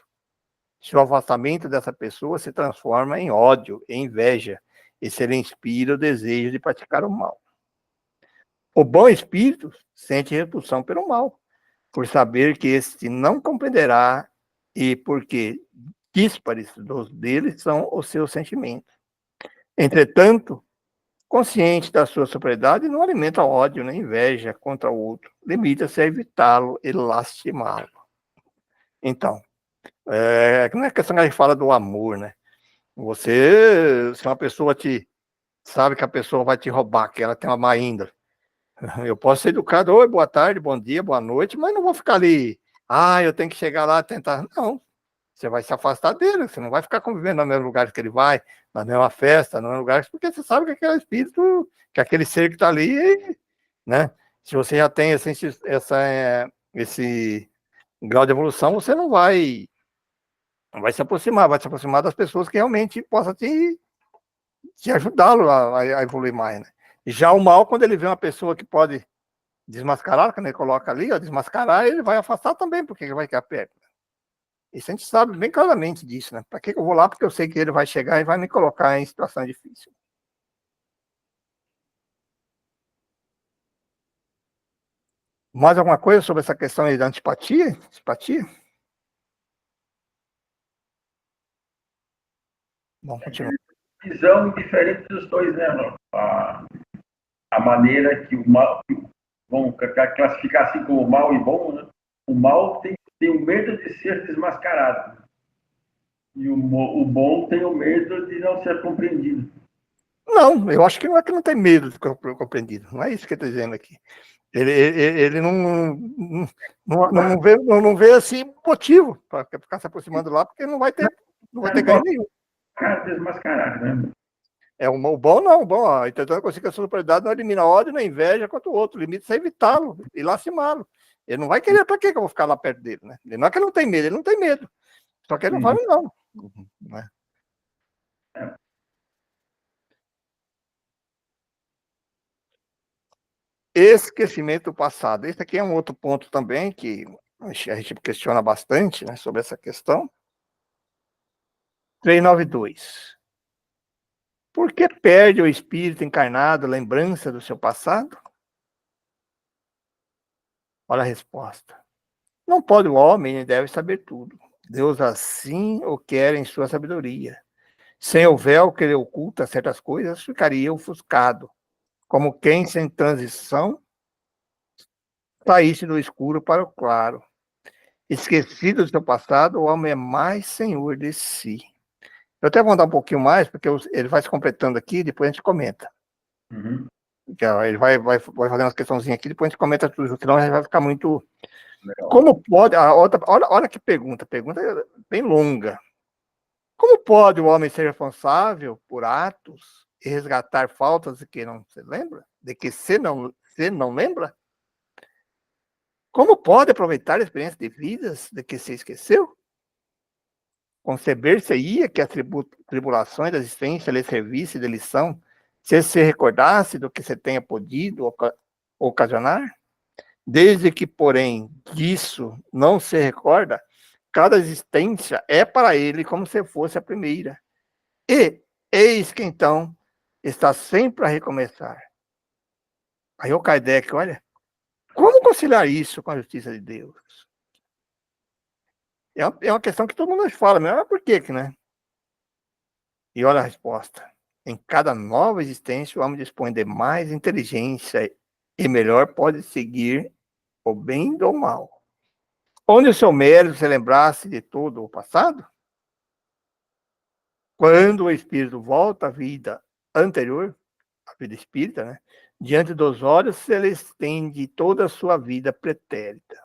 Se o afastamento dessa pessoa se transforma em ódio, em inveja, e se ele inspira o desejo de praticar o mal. O bom espírito sente repulsão pelo mal, por saber que este não compreenderá e porque díspares dos deles são os seus sentimentos. Entretanto, consciente da sua superioridade, não alimenta ódio nem inveja contra o outro, limita-se a evitá-lo e lastimá-lo. Então, não é questão que a gente fala do amor, né? Se uma pessoa sabe que a pessoa vai te roubar, que ela tem uma má índole, eu posso ser educado, oi, boa tarde, bom dia, boa noite, mas não vou ficar ali, eu tenho que chegar lá e tentar. Não, você vai se afastar dele, você não vai ficar convivendo no mesmo lugar que ele vai, na mesma festa, no mesmo lugar, porque você sabe que aquele espírito, que aquele ser que está ali, né? Se você já tem esse grau de evolução, você não vai se aproximar, vai se aproximar das pessoas que realmente possam te ajudá-lo a evoluir mais, né? E já o mal, quando ele vê uma pessoa que pode desmascarar, quando ele coloca ali, ó, desmascarar, ele vai afastar também, porque ele vai ficar perto. Isso a gente sabe bem claramente disso, né? Para que eu vou lá? Porque eu sei que ele vai chegar e vai me colocar em situação difícil. Mais alguma coisa sobre essa questão aí da antipatia? Simpatia? Bom, continua. Visão diferente dos dois, né, a maneira que o mal, vamos classificar assim como mal e bom, né? O mal tem o medo de ser desmascarado. E o bom tem o medo de não ser compreendido. Não, eu acho que não é que não tem medo de ser compreendido. Não é isso que eu estou dizendo aqui. Ele não vê assim motivo para ficar se aproximando lá, porque não vai ter ganho nenhum. Desmascarado, né? O bom não, o bom, ó, tentando conseguir a sua superioridade não elimina ódio nem inveja contra o outro, o limite é evitá-lo e lastimá-lo. Ele não vai querer, para que eu vou ficar lá perto dele, né? Ele não é que ele não tem medo, ele não tem medo. Só que ele não vai, não. Né? Esquecimento do passado. Esse aqui é um outro ponto também que a gente questiona bastante, né, sobre essa questão. 392. Por que perde o espírito encarnado lembrança do seu passado? Olha a resposta. Não pode o homem, nem deve saber tudo. Deus assim o quer em sua sabedoria. Sem o véu que lhe oculta certas coisas, ficaria ofuscado, como quem sem transição saísse do escuro para o claro. Esquecido do seu passado, o homem é mais senhor de si. Eu até vou andar um pouquinho mais, porque ele vai se completando aqui, depois a gente comenta. Uhum. Ele vai fazendo umas questãozinhas aqui, depois a gente comenta tudo, senão a gente vai ficar muito... Legal. Como pode... Olha que pergunta bem longa. Como pode o homem ser responsável por atos e resgatar faltas de que não se lembra? De que se não lembra? Como pode aproveitar a experiência de vidas de que se esqueceu? Conceber-se-ia que as tribulações da existência lhe servisse de lição, se recordasse do que se tenha podido ocasionar? Desde que, porém, disso não se recorda, cada existência é para ele como se fosse a primeira. E eis que então está sempre a recomeçar. Aí o Kardec, olha, como conciliar isso com a justiça de Deus? É uma questão que todo mundo fala, mas por quê, né? E olha a resposta. Em cada nova existência, o homem dispõe de mais inteligência e melhor pode seguir o bem do mal. Onde o seu mérito se lembrasse de todo o passado, quando o espírito volta à vida anterior, a vida espírita, né? Diante dos olhos, ele estende toda a sua vida pretérita.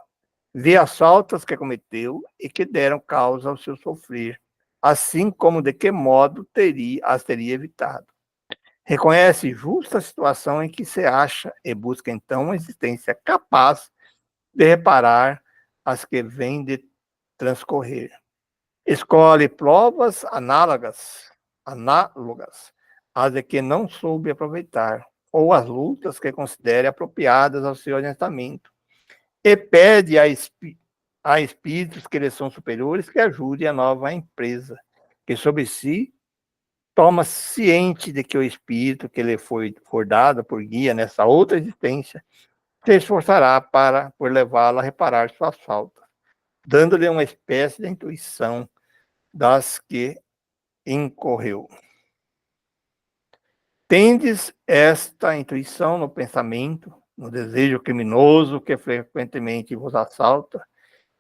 Vê as faltas que cometeu e que deram causa ao seu sofrer, assim como de que modo as teria evitado. Reconhece justa a situação em que se acha e busca então uma existência capaz de reparar as que vêm de transcorrer. Escolhe provas análogas às de que não soube aproveitar, ou as lutas que considere apropriadas ao seu adiantamento, e pede a espíritos que lhe são superiores que ajudem a nova empresa, que sobre si toma ciente de que o espírito que lhe for dado por guia nessa outra existência se esforçará por levá-lo a reparar suas faltas, dando-lhe uma espécie de intuição das que incorreu. Tendes esta intuição no pensamento, no desejo criminoso que frequentemente vos assalta,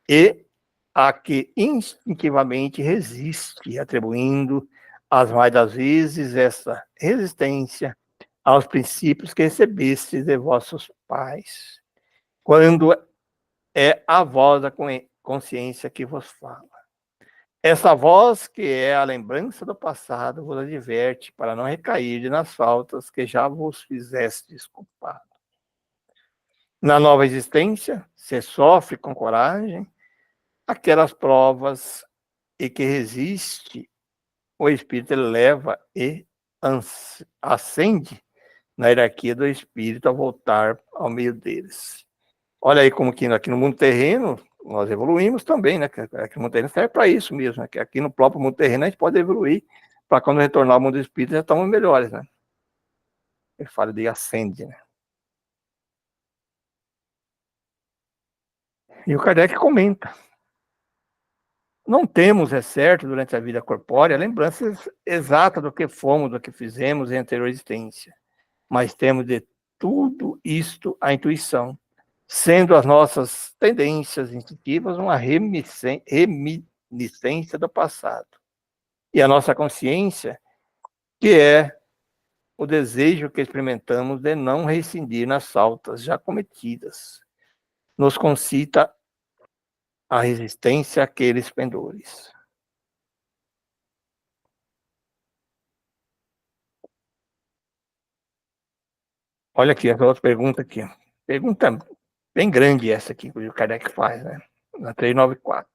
e a que instintivamente resiste, atribuindo as mais das vezes essa resistência aos princípios que recebestes de vossos pais, quando é a voz da consciência que vos fala. Essa voz, que é a lembrança do passado, vos adverte para não recair nas faltas que já vos fizestes culpado. Na nova existência, se sofre com coragem aquelas provas e que resiste, o espírito eleva e ascende na hierarquia do espírito ao voltar ao meio deles. Olha aí como que aqui no mundo terreno nós evoluímos também, né? Aqui no mundo terreno serve para isso mesmo, né? Que aqui no próprio mundo terreno a gente pode evoluir para quando retornar ao mundo espírita já estamos melhores, né? Ele fala de ascende, né? E o Kardec comenta: não temos, é certo, durante a vida corpórea, lembranças exatas do que fomos, do que fizemos em anterior existência, mas temos de tudo isto a intuição, sendo as nossas tendências instintivas uma reminiscência do passado. E a nossa consciência, que é o desejo que experimentamos de não rescindir nas faltas já cometidas, nos concita a resistência àqueles pendores. Olha aqui, essa outra pergunta aqui. Pergunta bem grande essa aqui que o Kardec faz, né? Na 394.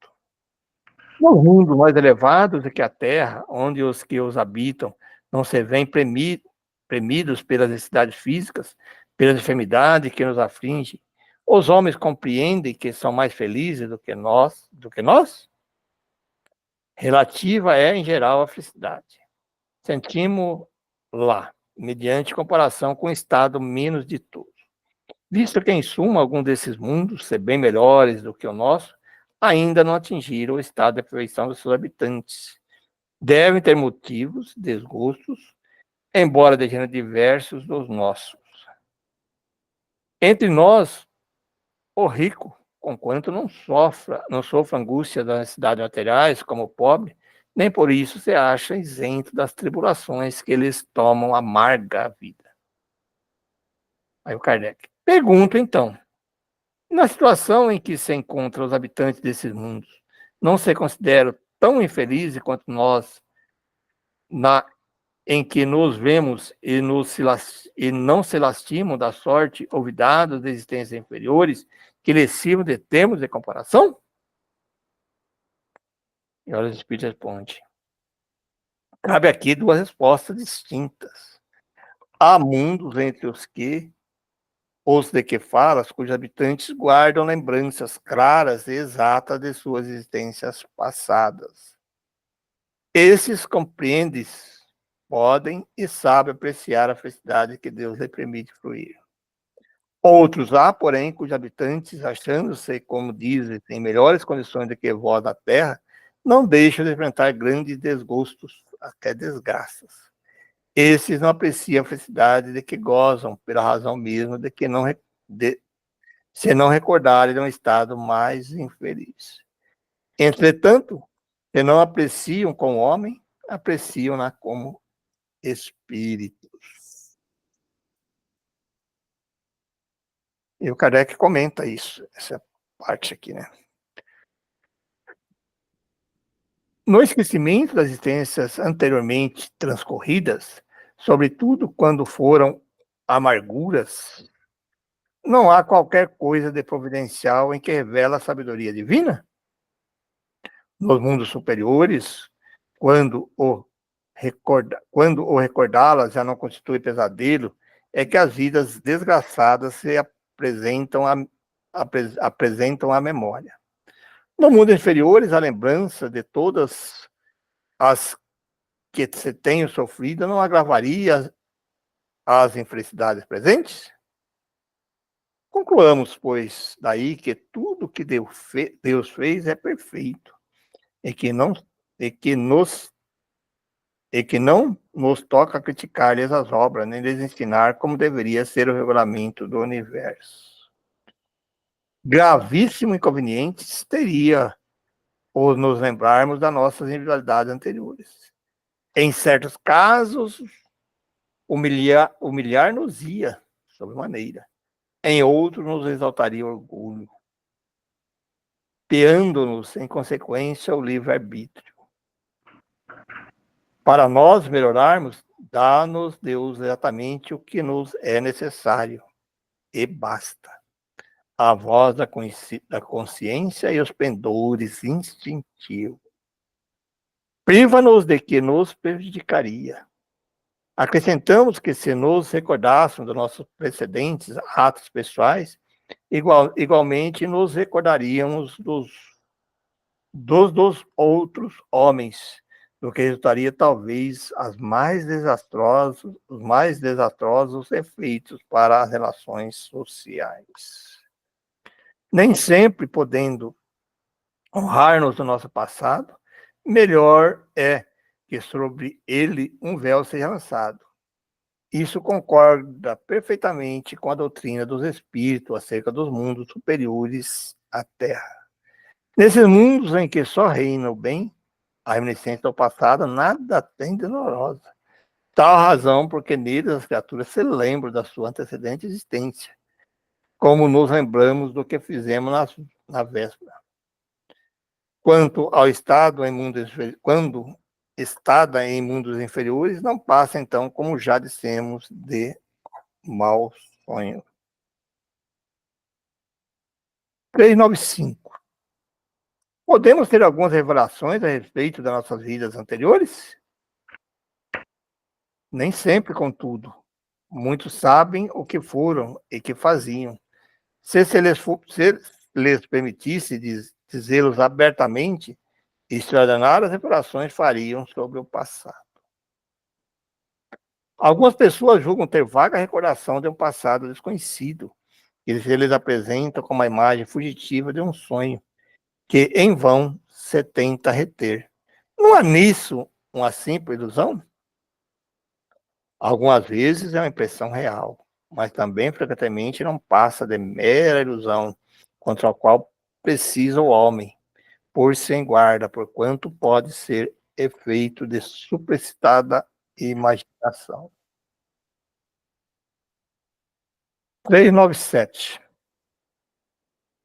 No mundo mais elevado do que a Terra, onde os que os habitam não se veem premidos pelas necessidades físicas, pelas enfermidades que nos afligem, os homens compreendem que são mais felizes do que nós? Relativa é, em geral, a felicidade. Sentimos lá, mediante comparação com o estado menos de todos. Visto que, em suma, algum desses mundos, ser bem melhores do que o nosso, ainda não atingiram o estado de perfeição dos seus habitantes. Devem ter motivos, desgostos, embora de gênero diversos dos nossos. Entre nós, o rico, conquanto não sofra angústia das necessidades materiais, como o pobre, nem por isso se acha isento das tribulações que eles tomam amarga a vida. Aí o Kardec pergunta, então, na situação em que se encontram os habitantes desses mundos, não se consideram tão infelizes quanto nós, em que nos vemos e não se lastimam da sorte olvidados de existências inferiores, que lhes sirvam de termos de comparação? E olha, os Espíritos respondem. Cabe aqui duas respostas distintas. Há mundos entre os de que falas, cujos habitantes guardam lembranças claras e exatas de suas existências passadas. Esses compreendes, podem e sabem apreciar a felicidade que Deus lhe permite fluir. Outros há, porém, cujos habitantes, achando-se, como dizem, em melhores condições do que vós da terra, não deixam de enfrentar grandes desgostos, até desgraças. Esses não apreciam a felicidade de que gozam, pela razão mesmo de que se não recordarem de um estado mais infeliz. Entretanto, se não apreciam como homem, apreciam-na como espíritos. E o Kardec comenta isso, essa parte aqui, né? No esquecimento das existências anteriormente transcorridas, sobretudo quando foram amarguras, não há qualquer coisa de providencial em que revela a sabedoria divina? Nos mundos superiores, quando o recordá-las já não constitui pesadelo, é que as vidas desgraçadas se apresentam à memória. No mundo inferiores, a lembrança de todas as que se tenham sofrido não agravaria as infelicidades presentes? Concluamos, pois, daí que tudo que Deus fez é perfeito e que não nos toca criticar-lhes as obras, nem lhes ensinar como deveria ser o regulamento do universo. Gravíssimo inconveniente teria o nos lembrarmos das nossas individualidades anteriores. Em certos casos, humilhar-nos-ia sobremaneira. Em outros, nos exaltaria orgulho, peando-nos, em consequência, o livre-arbítrio. Para nós melhorarmos, dá-nos Deus exatamente o que nos é necessário, e basta. A voz da consciência e os pendores instintivos. Priva-nos de que nos prejudicaria. Acrescentamos que se nos recordássemos dos nossos precedentes atos pessoais, igualmente nos recordaríamos dos outros homens, do que resultaria talvez os mais desastrosos efeitos para as relações sociais. Nem sempre podendo honrar-nos do nosso passado, melhor é que sobre ele um véu seja lançado. Isso concorda perfeitamente com a doutrina dos espíritos acerca dos mundos superiores à Terra. Nesses mundos em que só reina o bem, a reminiscência do passado nada tem de dolorosa. Tal razão porque neles as criaturas se lembram da sua antecedente existência, como nos lembramos do que fizemos na véspera. Quanto ao estado em mundos, quando estada em mundos inferiores, não passa então, como já dissemos, de mau sonho. 395. Podemos ter algumas revelações a respeito das nossas vidas anteriores? Nem sempre, contudo. Muitos sabem o que foram e que faziam. Se lhes permitisse dizê-los abertamente, extraordinárias revelações fariam sobre o passado. Algumas pessoas julgam ter vaga recordação de um passado desconhecido, que eles apresentam como a imagem fugitiva de um sonho, que em vão se tenta reter. Não há nisso uma simples ilusão? Algumas vezes é uma impressão real, mas também frequentemente não passa de mera ilusão, contra a qual precisa o homem pôr-se em guarda, porquanto pode ser efeito de suprecitada imaginação. 397.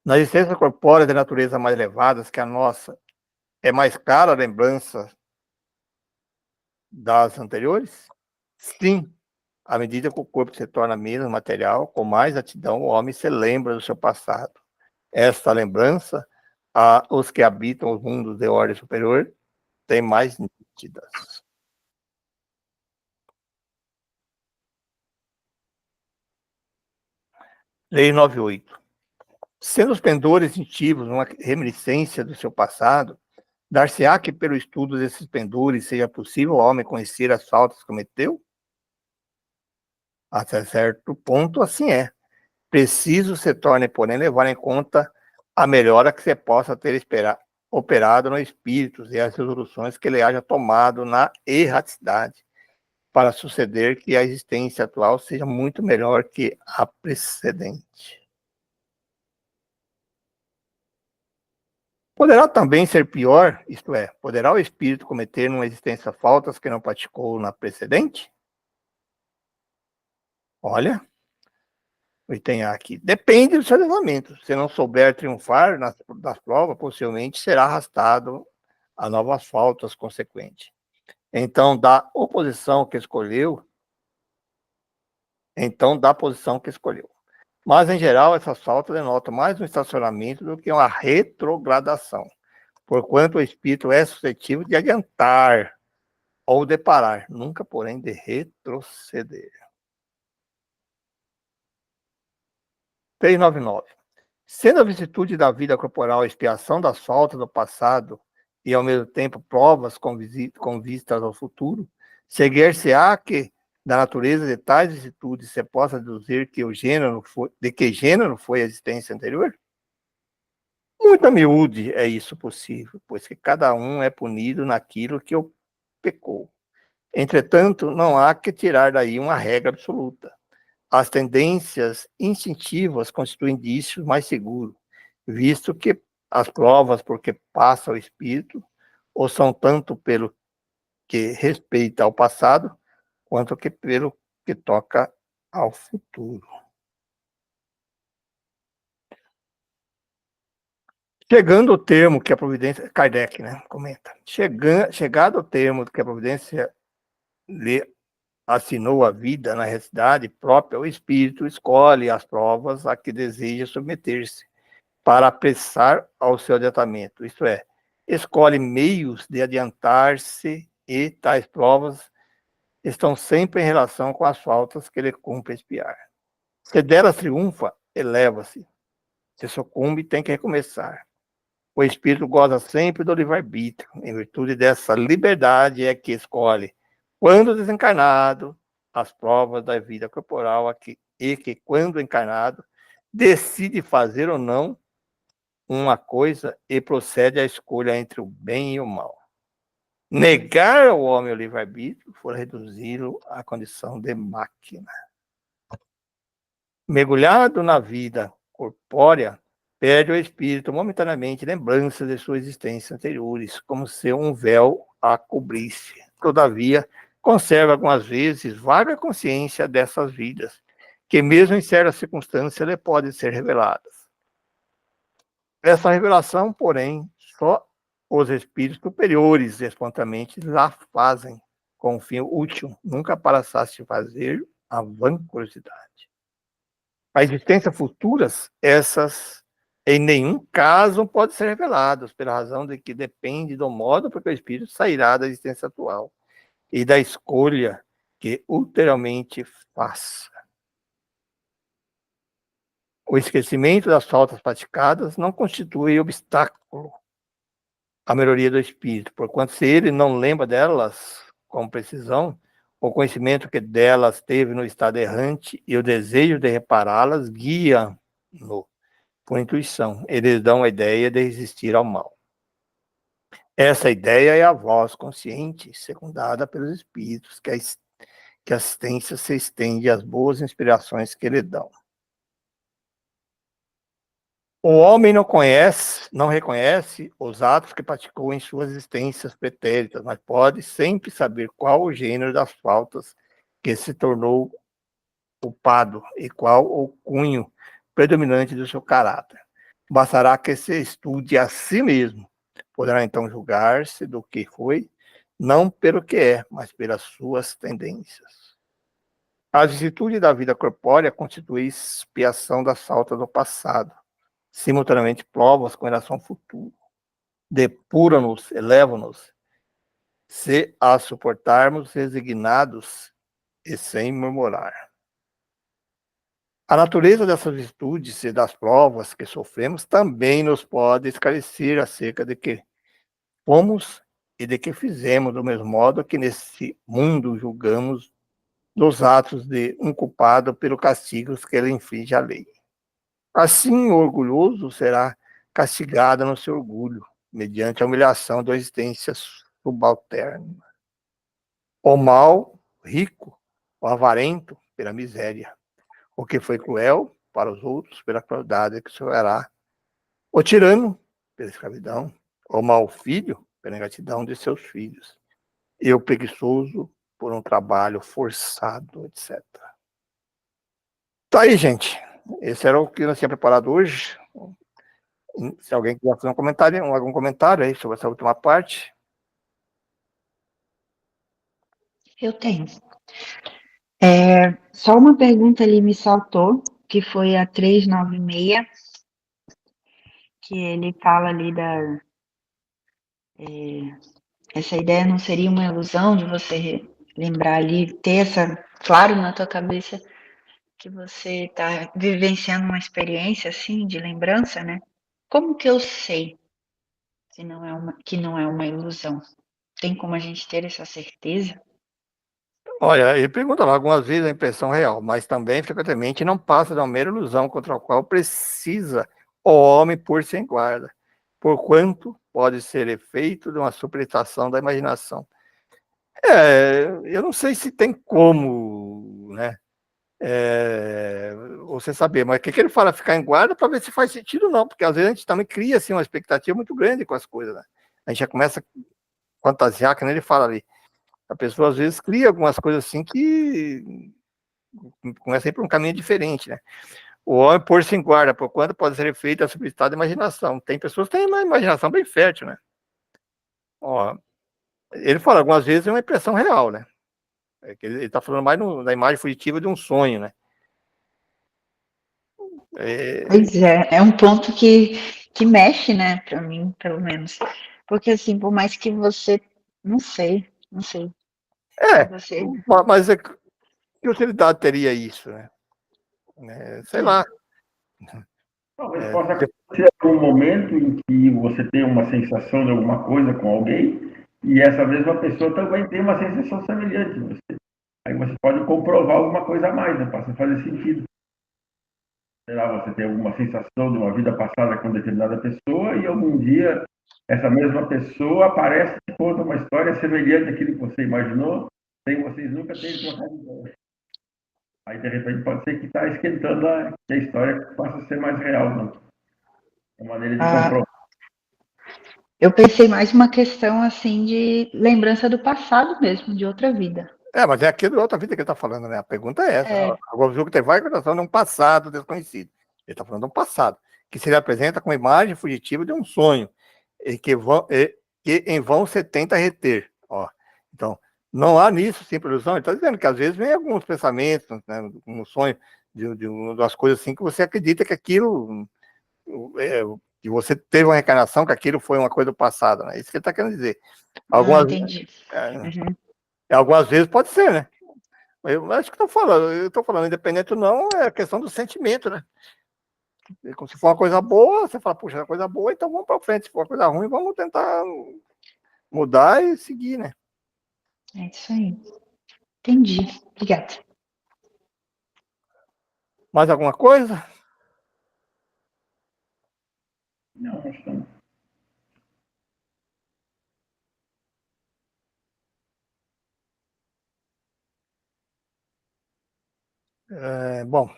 Na existência corpórea de natureza mais elevadas que a nossa, é mais cara a lembrança das anteriores? Sim, à medida que o corpo se torna menos material, com mais atidão o homem se lembra do seu passado. Esta lembrança, os que habitam os mundos de ordem superior, têm mais nítidas. Lei 98. Sendo os pendores instintivos uma reminiscência do seu passado, dar-se-á que pelo estudo desses pendores seja possível ao homem conhecer as faltas que cometeu? Até certo ponto, assim é. Preciso se torne, porém, levar em conta a melhora que se possa ter operado no espírito e as resoluções que ele haja tomado na erraticidade, para suceder que a existência atual seja muito melhor que a precedente. Poderá também ser pior, isto é, poderá o espírito cometer numa existência faltas que não praticou na precedente? Olha, o item A aqui. Depende do seu levantamento. Se não souber triunfar das provas, possivelmente será arrastado a novas faltas consequentes. Então, da posição que escolheu. Mas, em geral, essa falta denota mais um estacionamento do que uma retrogradação, porquanto o espírito é suscetível de adiantar ou de parar, nunca, porém, de retroceder. 399. Sendo a vicissitude da vida corporal a expiação das faltas do passado e, ao mesmo tempo, provas com vistas ao futuro, seguir-se-á que, da natureza de tais vicissitudes, se possa deduzir que de que gênero foi a existência anterior? Muito a miúde é isso possível, pois que cada um é punido naquilo que o pecou. Entretanto, não há que tirar daí uma regra absoluta. As tendências instintivas constituem indícios mais seguros, visto que as provas por que passa o espírito, ou são tanto pelo que respeita ao passado, quanto que pelo que toca ao futuro. Chegando ao termo que a providência... Kardec, né? Comenta. Chegado ao termo que a providência lhe assinou a vida na realidade própria, o espírito escolhe as provas a que deseja submeter-se para apressar ao seu adiantamento. Isto é, escolhe meios de adiantar-se e tais provas estão sempre em relação com as faltas que ele cumpre expiar. Se delas triunfa, eleva-se. Se sucumbe, tem que recomeçar. O espírito goza sempre do livre-arbítrio. Em virtude dessa liberdade é que escolhe, quando desencarnado, as provas da vida corporal e que, quando encarnado, decide fazer ou não uma coisa e procede à escolha entre o bem e o mal. Negar ao homem o livre-arbítrio for reduzi-lo à condição de máquina. Mergulhado na vida corpórea, perde o espírito momentaneamente lembranças de suas existências anteriores, como se um véu a cobrisse. Todavia, conserva algumas vezes vaga consciência dessas vidas, que mesmo em certas circunstâncias lhe podem ser reveladas. Essa revelação, porém, só os espíritos superiores espontaneamente lá fazem, com um fim útil, nunca para satisfazer a vã curiosidade. A existência futuras, essas em nenhum caso podem ser reveladas, pela razão de que depende do modo porque o espírito sairá da existência atual e da escolha que ulteriormente faça. O esquecimento das faltas praticadas não constitui obstáculo à melhoria do espírito, porquanto se ele não lembra delas com precisão, o conhecimento que delas teve no estado errante e o desejo de repará-las guia-no por intuição. Eles dão a ideia de resistir ao mal. Essa ideia é a voz consciente, secundada pelos espíritos, que a assistência se estende às boas inspirações que lhe dão. O homem não reconhece os atos que praticou em suas existências pretéritas, mas pode sempre saber qual o gênero das faltas que se tornou culpado e qual o cunho predominante do seu caráter. Bastará que se estude a si mesmo. Poderá então julgar-se do que foi, não pelo que é, mas pelas suas tendências. A vicissitude da vida corpórea constitui expiação das faltas do passado, simultaneamente provas com relação ao futuro. Depuram-nos, elevam-nos, se a suportarmos resignados e sem murmurar. A natureza dessas virtudes e das provas que sofremos também nos pode esclarecer acerca de que fomos e de que fizemos, do mesmo modo que nesse mundo julgamos dos atos de um culpado pelo castigo que ele inflige à lei. Assim, o orgulhoso será castigado no seu orgulho, mediante a humilhação da existência subalterna. O mal, rico, o avarento, pela miséria. O que foi cruel para os outros, pela crueldade que sofrerá. O tirano, pela escravidão. O mau filho, pela ingratidão de seus filhos. E o preguiçoso, por um trabalho forçado, etc. Tá aí, gente. esse era o que nós tínhamos preparado hoje. Se alguém quiser fazer algum comentário aí sobre essa última parte. Eu tenho. Só uma pergunta ali me saltou, que foi a 396, que ele fala ali essa ideia não seria uma ilusão de você lembrar ali, ter essa claro na tua cabeça que você está vivenciando uma experiência assim de lembrança, né? Como que eu sei que não é uma ilusão? Tem como a gente ter essa certeza? Olha, ele pergunta lá, algumas vezes a impressão real, mas também frequentemente não passa de uma mera ilusão contra a qual precisa o homem pôr-se em guarda, porquanto pode ser efeito de uma superação da imaginação. Eu não sei se tem como, né, você saber, mas o que ele fala, ficar em guarda para ver se faz sentido ou não, porque às vezes a gente também cria assim, uma expectativa muito grande com as coisas, né? A gente já começa a fantasiar, que nem ele fala ali. A pessoa às vezes cria algumas coisas assim que começa a ir para um caminho diferente, né? O homem pôr-se em guarda, por quanto pode ser feito a substado de imaginação. Tem pessoas que têm uma imaginação bem fértil, né? Ó, ele fala, algumas vezes é uma impressão real, né? Que ele está falando mais da imagem fugitiva de um sonho, né? Pois é um ponto que mexe, né, para mim, pelo menos. Porque assim, por mais que você, não sei, É, você, mas que utilidade teria isso, né? Sei lá. Talvez possa acontecer um momento em que você tem uma sensação de alguma coisa com alguém e essa mesma pessoa também tem uma sensação semelhante. Aí você pode comprovar alguma coisa a mais, né? Passa a fazer sentido. Sei lá, você tem alguma sensação de uma vida passada com determinada pessoa e algum dia essa mesma pessoa aparece e conta uma história semelhante àquilo que você imaginou, sem vocês nunca terem trocado ideia. Aí, de repente, pode ser que está esquentando que a história passa a ser mais real, né? É uma maneira de comprovar. eu pensei mais uma questão assim de lembrança do passado mesmo, de outra vida. Mas é aquilo da outra vida que ele está falando, né? A pergunta é essa. É. Agora, o jogo tem várias conotações de um passado desconhecido. Ele está falando de um passado, que se apresenta como imagem fugitiva de um sonho, e que em vão você tenta reter. Ó. Então, não há nisso sempre ilusão. Ele está dizendo que às vezes vem alguns pensamentos, né, um sonho de umas coisas assim que você acredita que aquilo, que você teve uma reencarnação, que aquilo foi uma coisa do passado. Né? Isso que ele está querendo dizer. Entendi. Algumas vezes pode ser, né? Eu acho que eu estou falando, independente ou não, é questão do sentimento, né? Se for uma coisa boa, você fala, puxa, é uma coisa boa, então vamos para frente. Se for uma coisa ruim, vamos tentar mudar e seguir, né? É isso aí. Entendi. Obrigada. Mais alguma coisa? Não, acho que não. Bom,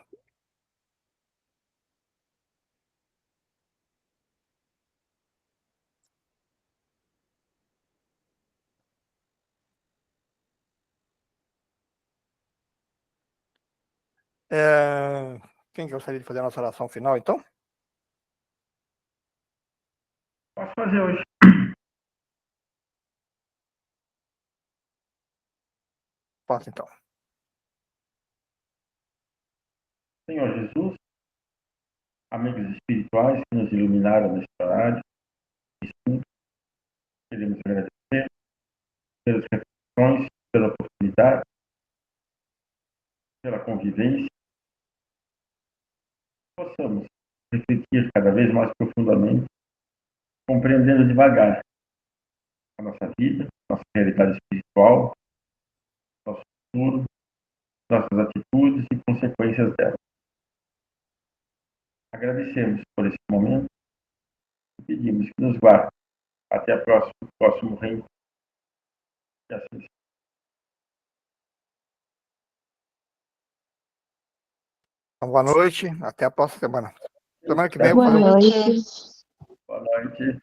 quem gostaria de fazer a nossa oração final, então? Posso fazer hoje. Faça, então. Senhor Jesus, amigos espirituais que nos iluminaram nesse horário, queremos agradecer pelas reflexões, pela oportunidade, pela convivência. Possamos refletir cada vez mais profundamente, compreendendo devagar a nossa vida, nossa realidade espiritual, nosso futuro, nossas atitudes e consequências dela. Agradecemos por esse momento e pedimos que nos guarde até o próximo reino. E assim seja. Boa noite, até a próxima semana. Semana que vem eu vou Boa fazer noite. Boa noite.